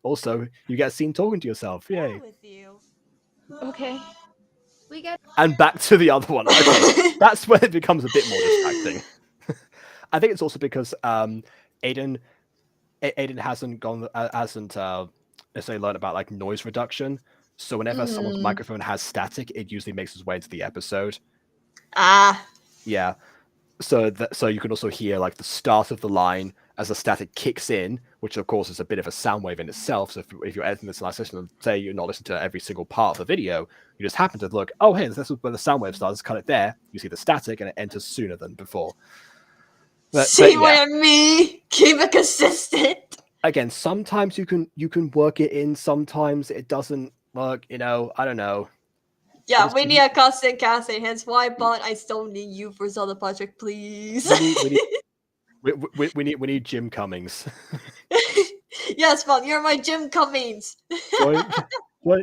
Also, you get seen talking to yourself. Yay. With you. Okay. We got. And back to the other one. Okay, that's when it becomes a bit more distracting. I think it's also because Aiden hasn't necessarily learned about like noise reduction. So whenever someone's microphone has static, it usually makes its way into the episode. Yeah. So you can also hear like the start of the line as the static kicks in, which of course is a bit of a sound wave in itself. So if you're editing this in isolation and say you're not listening to every single part of the video, you just happen to look, oh hey, this is where the sound wave starts, cut it there, you see the static and it enters sooner than before. See what I mean? Keep it consistent. Again, sometimes you can work it in, sometimes it doesn't work, I don't know. Yeah, we need a constant casting, hence why, but I still need you for Zelda Project, please. We need Jim Cummings. Yes, Mom, you're my Jim Cummings.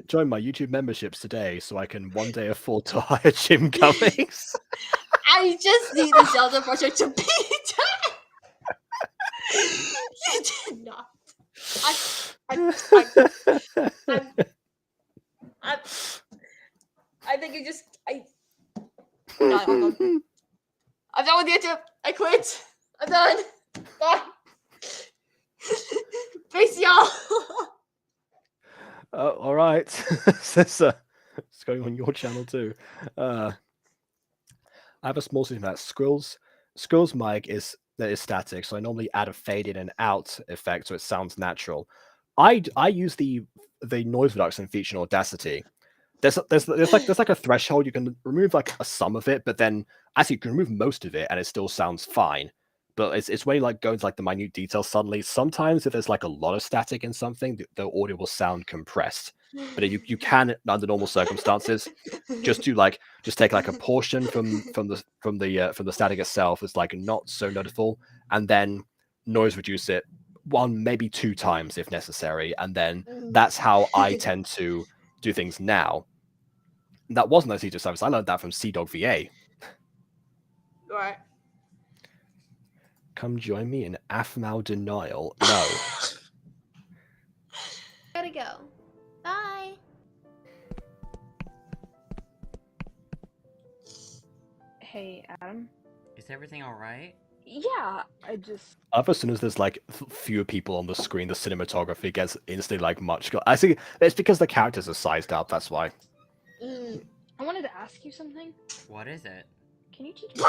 Join my YouTube memberships today so I can one day afford to hire Jim Cummings. I just need the Zelda Project to be done. You did not. I think you just I'm done with YouTube. I quit. I'm done. Bye. Peace, y'all. All right. It's going on your channel too. I have a small thing that Skrill's mic is static, so I normally add a fade in and out effect so it sounds natural. I use the noise reduction feature in Audacity. There's like a threshold. You can remove like a sum of it, but then actually you can remove most of it and it still sounds fine. But it's when you like go into like the minute details suddenly. Sometimes if there's like a lot of static in something, the audio will sound compressed. But you can under normal circumstances just take like a portion from the static itself is like not so noticeable, and then noise reduce it 1 maybe 2 times if necessary, and then that's how I tend to do things now. That wasn't a CJ service. I learned that from CDog VA. Right. Come join me in Aphmau denial. No. Gotta go. Bye. Hey, Adam. Is everything alright? Yeah, I just. As soon as there's like fewer people on the screen, the cinematography gets instantly like much. I think it's because the characters are sized up. That's why. I wanted to ask you something. What is it? Can you teach me?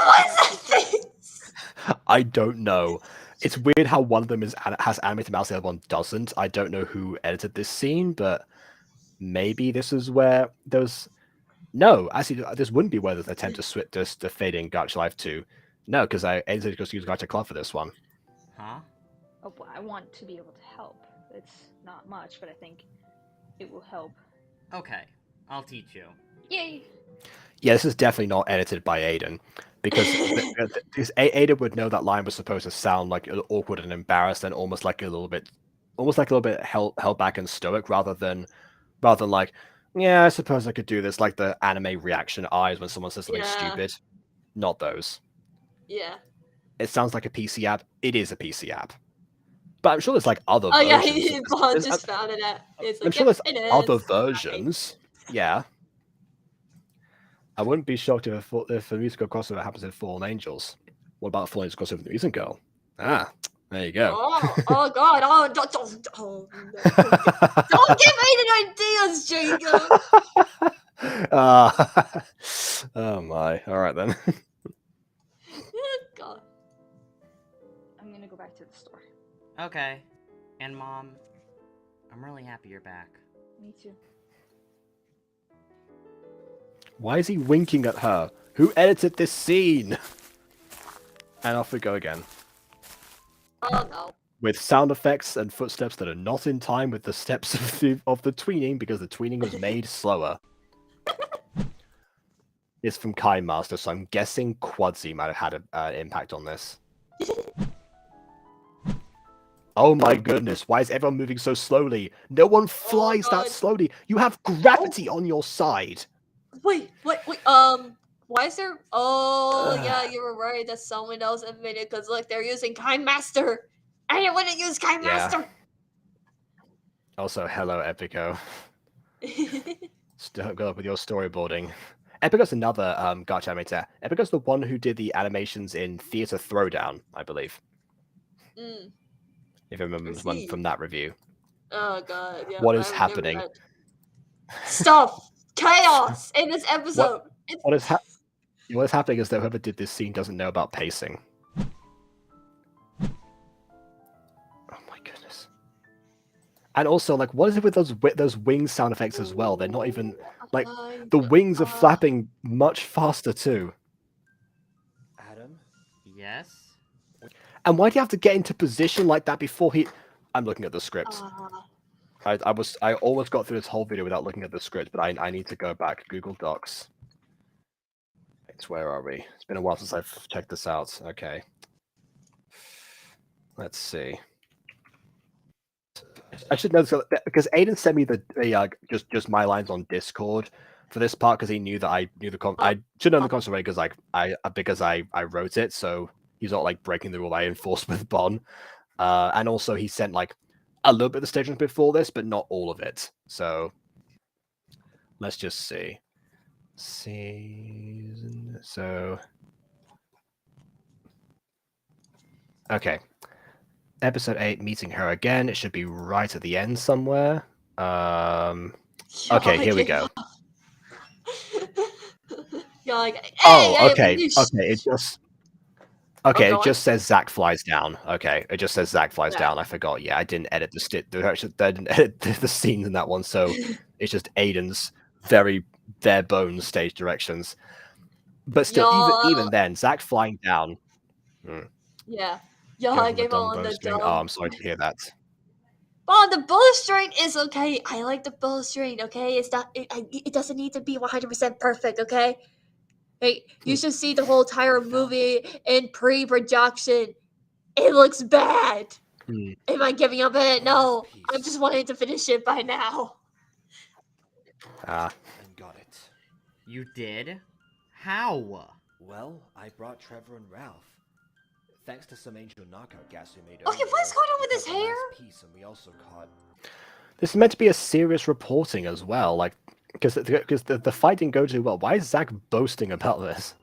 I don't know. It's weird how one of them has animated mouse, the other one doesn't. I don't know who edited this scene, but maybe this is where there's. No, actually, this wouldn't be where there's an attempt to switch to fade in Gacha Life 2. No, because I edited to use Gacha Club for this one. Huh? Oh, well, I want to be able to help. It's not much, but I think it will help. Okay, I'll teach you. Yay! Yeah, this is definitely not edited by Aiden, because Aiden would know that line was supposed to sound like awkward and embarrassed, and almost like a little bit held back and stoic, rather than like, yeah, I suppose I could do this, like the anime reaction eyes when someone says something stupid. Not those. Yeah. It sounds like a PC app. It is a PC app. But I'm sure there's like other Oh yeah, versions. Bond just found it at. It's like, I'm sure yep, there's it is. other versions. Yeah. I wouldn't be shocked if the musical crossover happens in Fallen Angels. What about Fallen Angels crossover with the Music Girl? Ah, there you go. Oh god, don't give Aiden ideas, Jacob! Oh my. Alright then. God. I'm gonna go back to the store. Okay. And Mom, I'm really happy you're back. Me too. Why is he winking at her? Who edited this scene? And off we go again. Oh no. With sound effects and footsteps that are not in time with the steps of the tweening, because the tweening was made slower. It's from Kai Master, so I'm guessing Quadzi might have had an impact on this. Oh my goodness, why is everyone moving so slowly? No one flies that slowly. You have gravity on your side. Wait. Why is there? Oh yeah, you were right. That someone else admitted because look, they're using Kind Master. I didn't want to use Kind Master. Also, hello, Epico. Still go up with your storyboarding. Epico's another gacha animator. Epico's the one who did the animations in Theater Throwdown, I believe. If I remember from that review. Oh god, yeah. What is happening? Stuff! Chaos in this episode! What is happening is that whoever did this scene doesn't know about pacing. Oh my goodness. And also, like, what is it with those wing sound effects as well? They're not even, like, the wings are flapping much faster too. Adam? Yes? And why do you have to get into position like that before he... I'm looking at the script. I almost got through this whole video without looking at the script, but I need to go back. Google Docs. Where are we? It's been a while since I've checked this out. Okay. Let's see. I should know this, because Aiden sent me the just my lines on Discord for this part, because he knew that I knew I should know the concept because I wrote it, so he's not like breaking the rule I enforced with Bon. And also he sent like a little bit of the stations before this, but not all of it. So let's just see. So okay. Episode 8, meeting her again. It should be right at the end somewhere. Okay, here we go. Okay. It just says Zack flies down. Okay, it just says Zack flies down. I forgot. Yeah, I didn't edit the scenes in that one, so it's just Aiden's very bare bones stage directions. But still, even then, Zack flying down. Yeah. Yo, I gave up on the dumb. Oh, I'm sorry to hear that. Oh, the bowstring is okay. I like the bowstring. Okay, it's not. It doesn't need to be 100% perfect. Okay. Hey, you should see the whole entire movie in pre-production. It looks bad. Am I giving up on it? No, I'm just wanting to finish it by now. And got it. You did? How? Well, I brought Trevor and Ralph. Thanks to some angel knockout gas we made Okay, earlier, what's going on we with his caught the hair? last piece, and we also caught... This is meant to be a serious reporting as well, like, because the fight didn't go too well. Why is Zach boasting about this?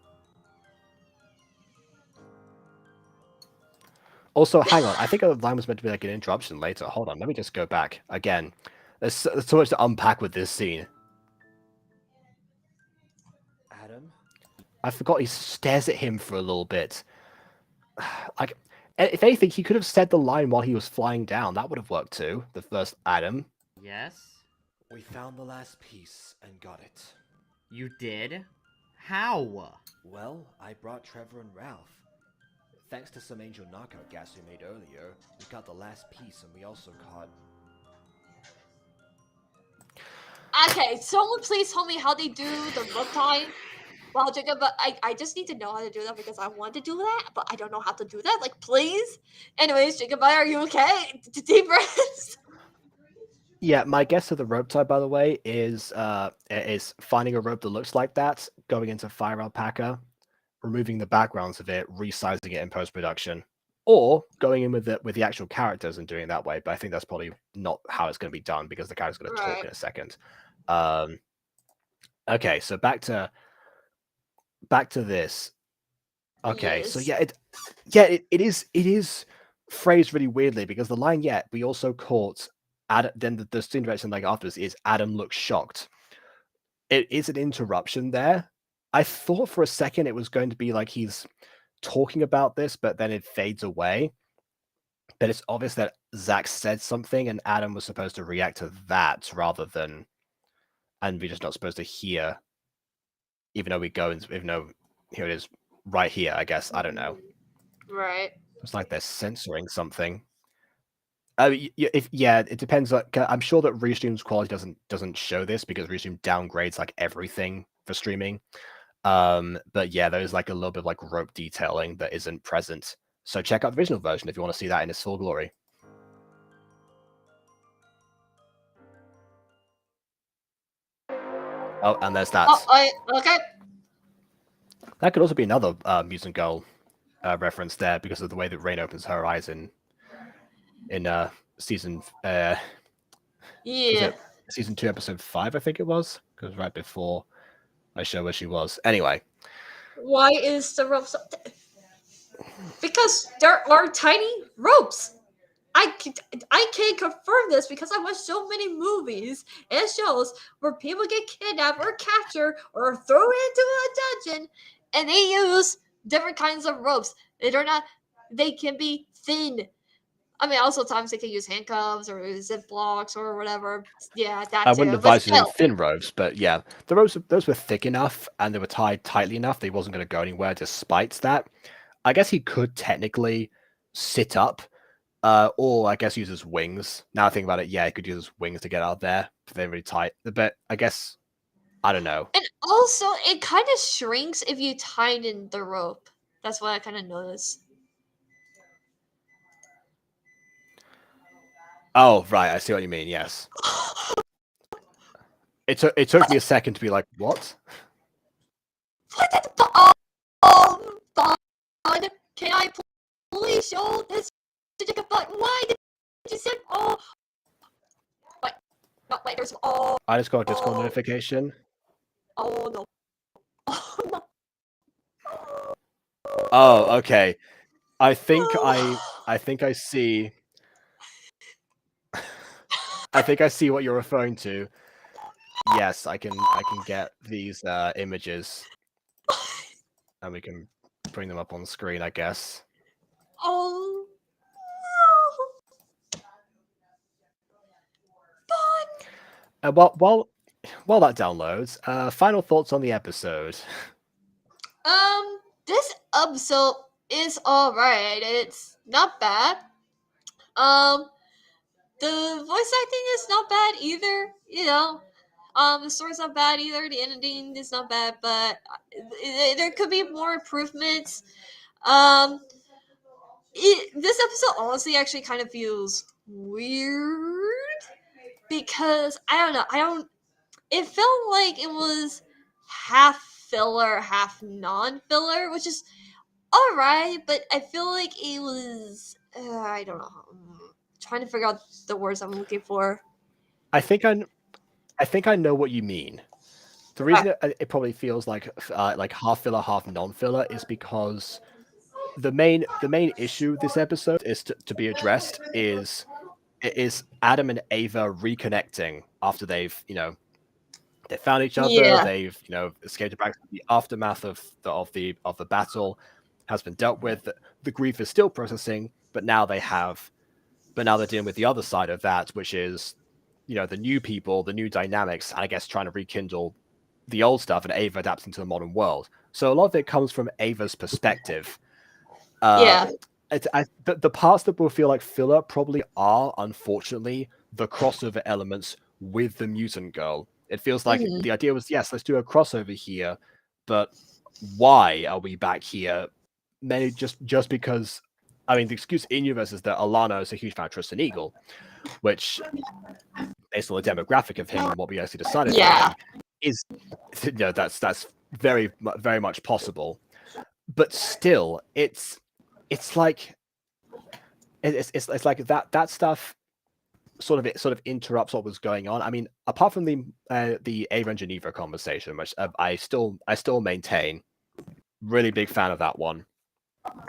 Also, hang on. I think a line was meant to be like an interruption later. Hold on, let me just go back again. There's so much to unpack with this scene. Adam? I forgot he stares at him for a little bit. Like, if anything, he could have said the line while he was flying down. That would have worked too. The first Adam. Yes? We found the last piece and got it. You did? How? Well, I brought Trevor and Ralph. Thanks to some angel knockout gas we made earlier, we got the last piece, and we also caught... Okay, someone please tell me how they do the rope tie. Well, Jacob, but I just need to know how to do that because I want to do that, but I don't know how to do that. Like, please. Anyways, Jacob, are you okay? Deep breaths. Yeah, my guess of the rope tie, by the way, is finding a rope that looks like that, going into Fire Alpaca, removing the backgrounds of it, resizing it in post production, or going in with the actual characters and doing it that way. But I think that's probably not how it's going to be done because the character's going to talk in a second. Okay, so back to this. Okay, so yeah, it is phrased really weirdly because the line we also caught Adam. Then the scene direction like afterwards is Adam looks shocked. It is an interruption there. I thought for a second it was going to be like he's talking about this, but then it fades away. But it's obvious that Zach said something and Adam was supposed to react to that rather than, and we're just not supposed to hear, even though here it is right here, I guess. I don't know. Right. It's like they're censoring something. It depends. I'm sure that Restream's quality doesn't show this because Restream downgrades like everything for streaming. But yeah, there's like a little bit of like rope detailing that isn't present. So check out the original version if you want to see that in its full glory. Oh, and there's that. Okay. That could also be another Mutant Girl reference there because of the way that Rain opens her eyes in season season 2 episode 5, I think it was, because right before I show where she was. Anyway, why is the rope so because there are tiny ropes. I can confirm this because I watched so many movies and shows where people get kidnapped or captured or thrown into a dungeon, and they use different kinds of ropes. They can be thin. I mean, also times they can use handcuffs or zip blocks or whatever. Yeah, that I too. wouldn't advise using thin ropes, but yeah, those were thick enough and they were tied tightly enough that he wasn't going to go anywhere despite that. I guess he could technically sit up, or I guess use his wings. Now I think about it, yeah, he could use his wings to get out there if they're really tight. But I guess, I don't know. And also, it kind of shrinks if you tighten the rope. That's what I kind of noticed. Oh, right, I see what you mean, yes. It took me a second to be like, what? God, can I please show this to Jacob? But why did you say wait, there's I just got a Discord notification. Oh no. Oh, okay. I think I see. I think I see what you're referring to. Yes, I can get these images, and we can bring them up on the screen, I guess. Oh. While that downloads, final thoughts on the episode. This episode is alright. It's not bad. The voice acting is not bad either. You know, the story's not bad either. The ending is not bad, but there could be more improvements. This episode honestly actually kind of feels weird because I don't know. it felt like it was half filler, half non-filler, which is alright, but I feel like it was I don't know. Trying to figure out the words I'm looking for. I think I know what you mean. The reason it probably feels like half filler, half non-filler is because the main issue with this episode is to be addressed is Adam and Ava reconnecting after they've they found each other. Yeah. They've escaped back. The aftermath of the battle has been dealt with. The grief is still processing, but now they're dealing with the other side of that, which is the new people, the new dynamics, and I guess trying to rekindle the old stuff and Ava adapting to the modern world. So a lot of it comes from Ava's perspective. Yeah. The parts that will feel like filler probably are, unfortunately, the crossover elements with the mutant girl. It feels like the idea was, yes, let's do a crossover here, but why are we back here? Maybe just because, I mean, the excuse in universe is that Alana is a huge fan of Tristan Eagle, which, based on the demographic of him and what we actually decided for him, is that's very very much possible. But still, it's like it's like that stuff sort of interrupts what was going on. I mean, apart from the Ava and Geneva conversation, which I still maintain, really big fan of that one,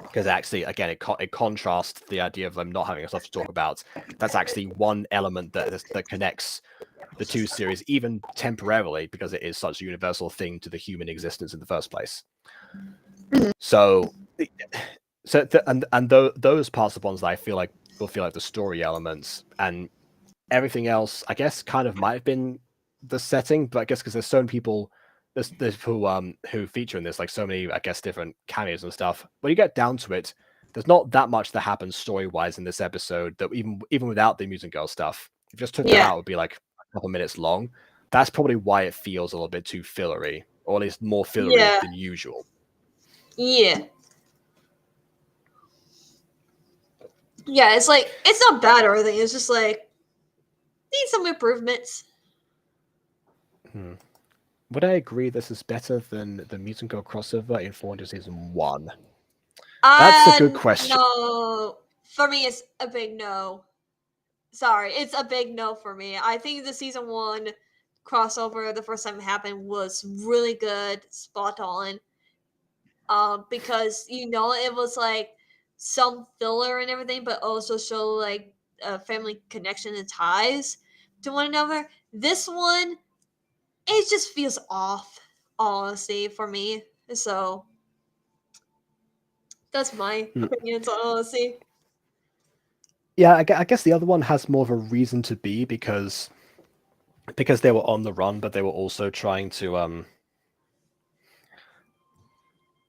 because actually, again, it contrasts the idea of them not having stuff to talk about. That's actually one element that connects the two series, even temporarily, because it is such a universal thing to the human existence in the first place. So those parts are the ones that I feel like will feel like the story elements, and everything else, I guess, kind of might have been the setting, but I guess because there's so many people, there's who feature in this, like so many, I guess, different cameos and stuff. When you get down to it, there's not that much that happens story wise in this episode that even without the mutant girl stuff, if you just took that out, it would be like a couple minutes long. That's probably why it feels a little bit too fillery, or at least more fillery than usual. Yeah. Yeah, it's like, it's not bad or anything. It's just like, need some improvements. Would I agree this is better than the Mutant Girl crossover in 400 Season 1? That's a good question. No. For me, it's a big no. Sorry, it's a big no for me. I think the Season 1 crossover, the first time it happened, was really good, spot on. Because, it was like some filler and everything, but also show like family connection and ties to one another. This one, it just feels off, honestly, for me. So that's my opinions, honestly. Yeah, I guess the other one has more of a reason to be because they were on the run, but they were also trying to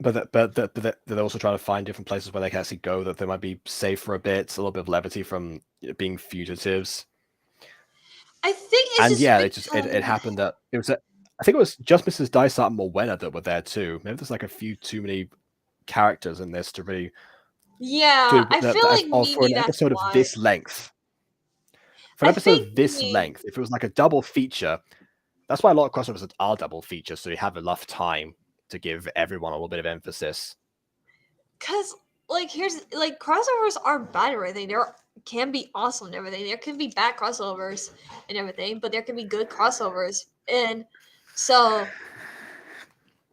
but they're also trying to find different places where they can actually go that they might be safe for a bit, a little bit of levity from being fugitives. I think it's and just yeah, because... it happened that it was I think it was just Mrs. Dysart and Morwenna that were there too. Maybe there's like a few too many characters in this to really I feel like for an maybe that's episode of why. this length. For an episode of this length, if it was like a double feature, that's why a lot of crossovers are double features, so you have enough time to give everyone a little bit of emphasis. Because, like, here's, like, crossovers aren't bad or anything. There can be awesome and everything. There can be bad crossovers and everything, but there can be good crossovers. And so,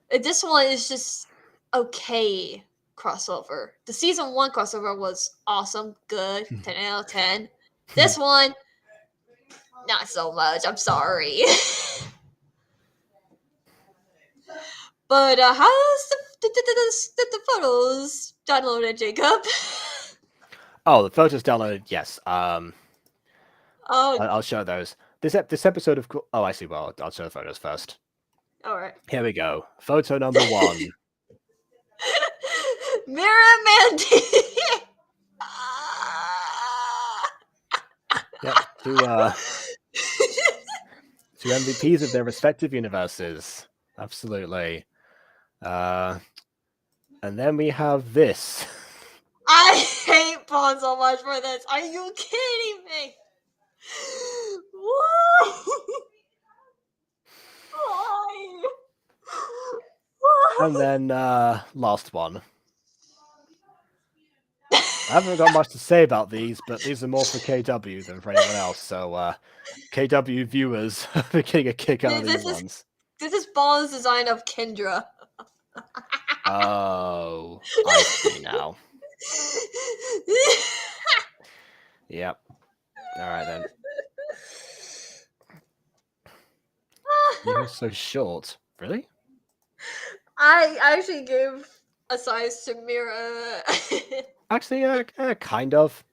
this one is just okay crossover. The Season 1 crossover was awesome, good, 10 out of 10. This one, not so much. I'm sorry. But how's the photos downloaded, Jacob? Oh, the photos downloaded. Yes. Oh, I'll show those. This episode of oh, I see. Well, I'll show the photos first. all right. Here we go. Photo number 1. Mirror Mandy. Yep. Two MVPs of their respective universes. Absolutely. And then we have this. I hate Pawn so much for this. Are you kidding me? And then last one. I haven't got much to say about these, but these are more for KW than for anyone else. So KW viewers are getting a kick out of these ones. This is Ball's design of Kendra. Oh, I see now. Yep. All right then. You're so short. Really? I actually gave a size to Mira. Actually, kind of.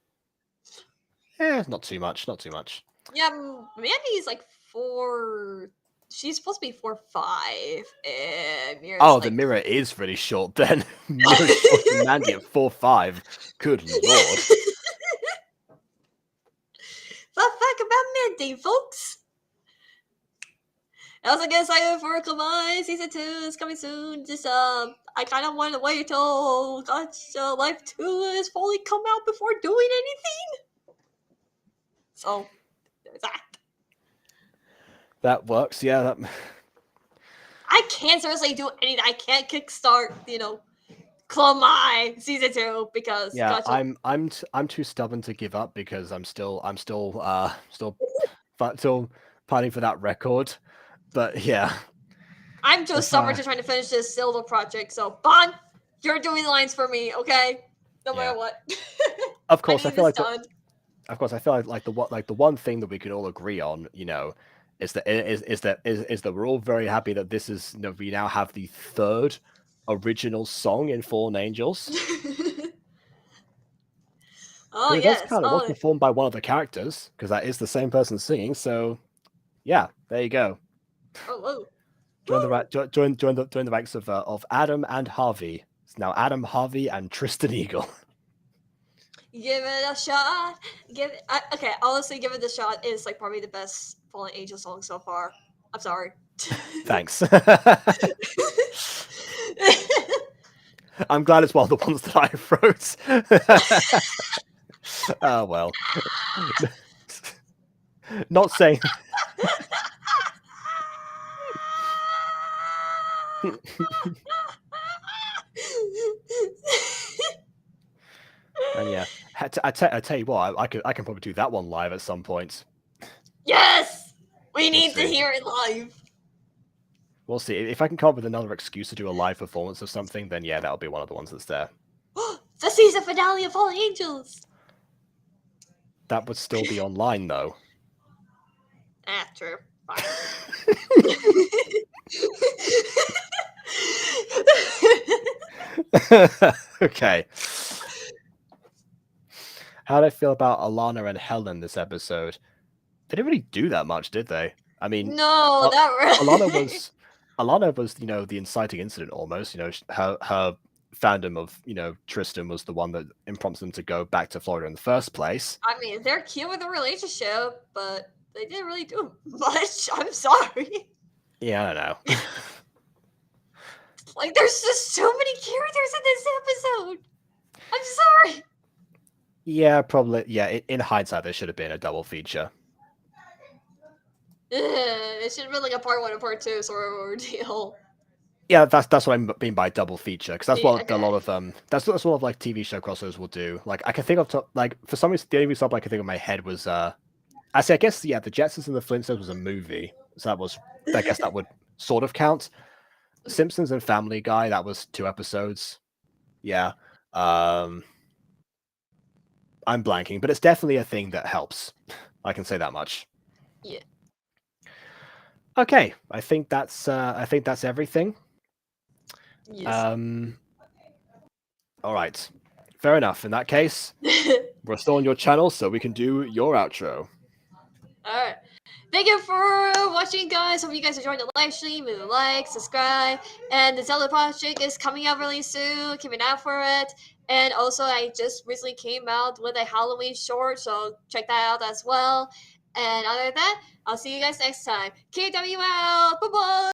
Not too much. Not too much. Yeah, Mandy's like 4. She's supposed to be 4'5", and Mira's The mirror is really short then. Mira's short than Mandy at 4'5". Good lord. Fun fact about Mandy, folks. I also get excited for Kawaii Season 2 is coming soon. Just I kind of want to wait till Gacha Life 2 is fully come out before doing anything. So there's that. That works, yeah. I can't seriously do anything. I can't kickstart, Kawaii Season 2 because Gacha... I'm too stubborn to give up because I'm still planning for that record. But yeah. I'm just stubborn to trying to finish this Zelda project. So Bon, you're doing lines for me, okay? No matter what. Of course, I feel like done. Of course, I feel like the one thing that we can all agree on, is that we're all very happy that this is, we now have the 3rd original song in Fallen Angels. Oh it yes, does count. It was performed by one of the characters because that is the same person singing. So, yeah, there you go. Oh, join the ranks of Adam and Harvey. It's now Adam, Harvey, and Tristan Eagle. Give it a shot. Okay, honestly, Give It a Shot is like probably the best Fallen Angel song so far. I'm sorry. Thanks. I'm glad it's one of the ones that I wrote. Oh well. Not saying. And yeah, I tell you what, I can probably do that one live at some point. Yes, we need to hear it live. We'll see. If I can come up with another excuse to do a live performance of something, then yeah, that'll be one of the ones that's there. The season finale of Fallen Angels. That would still be online though. True. Okay. How do I feel about Alana and Helen this episode? They didn't really do that much, did they? I mean, no, not really. Alana was, the inciting incident almost. Her fandom of, Tristan was the one that prompted them to go back to Florida in the first place. I mean, they're cute with the relationship, but they didn't really do much. I'm sorry. Yeah, I don't know. Like, there's just so many characters in this episode. I'm sorry. Yeah, probably. Yeah, in hindsight, there should have been a double feature. It should have been like a part 1 and part 2 sort of ordeal. Yeah, that's what I mean by double feature, because that's what a lot of that's what like TV show crossovers will do. Like I can think of for some reason the only reason I can think of in my head was I guess the Jetsons and the Flintstones was a movie, so I guess that would sort of count. Simpsons and Family Guy, that was 2 episodes. Yeah. I'm blanking, but it's definitely a thing that helps. I can say that much. Yeah. Okay, I think that's everything. Yes. All right. Fair enough. In that case, we're still on your channel, so we can do your outro. All right. Thank you for watching, guys. Hope you guys enjoyed the live stream. Leave a like, subscribe, and the Zelda project is coming out really soon. Keep an eye out for it. And also, I just recently came out with a Halloween short, so check that out as well. And other than that, I'll see you guys next time. KW out. Bye bye.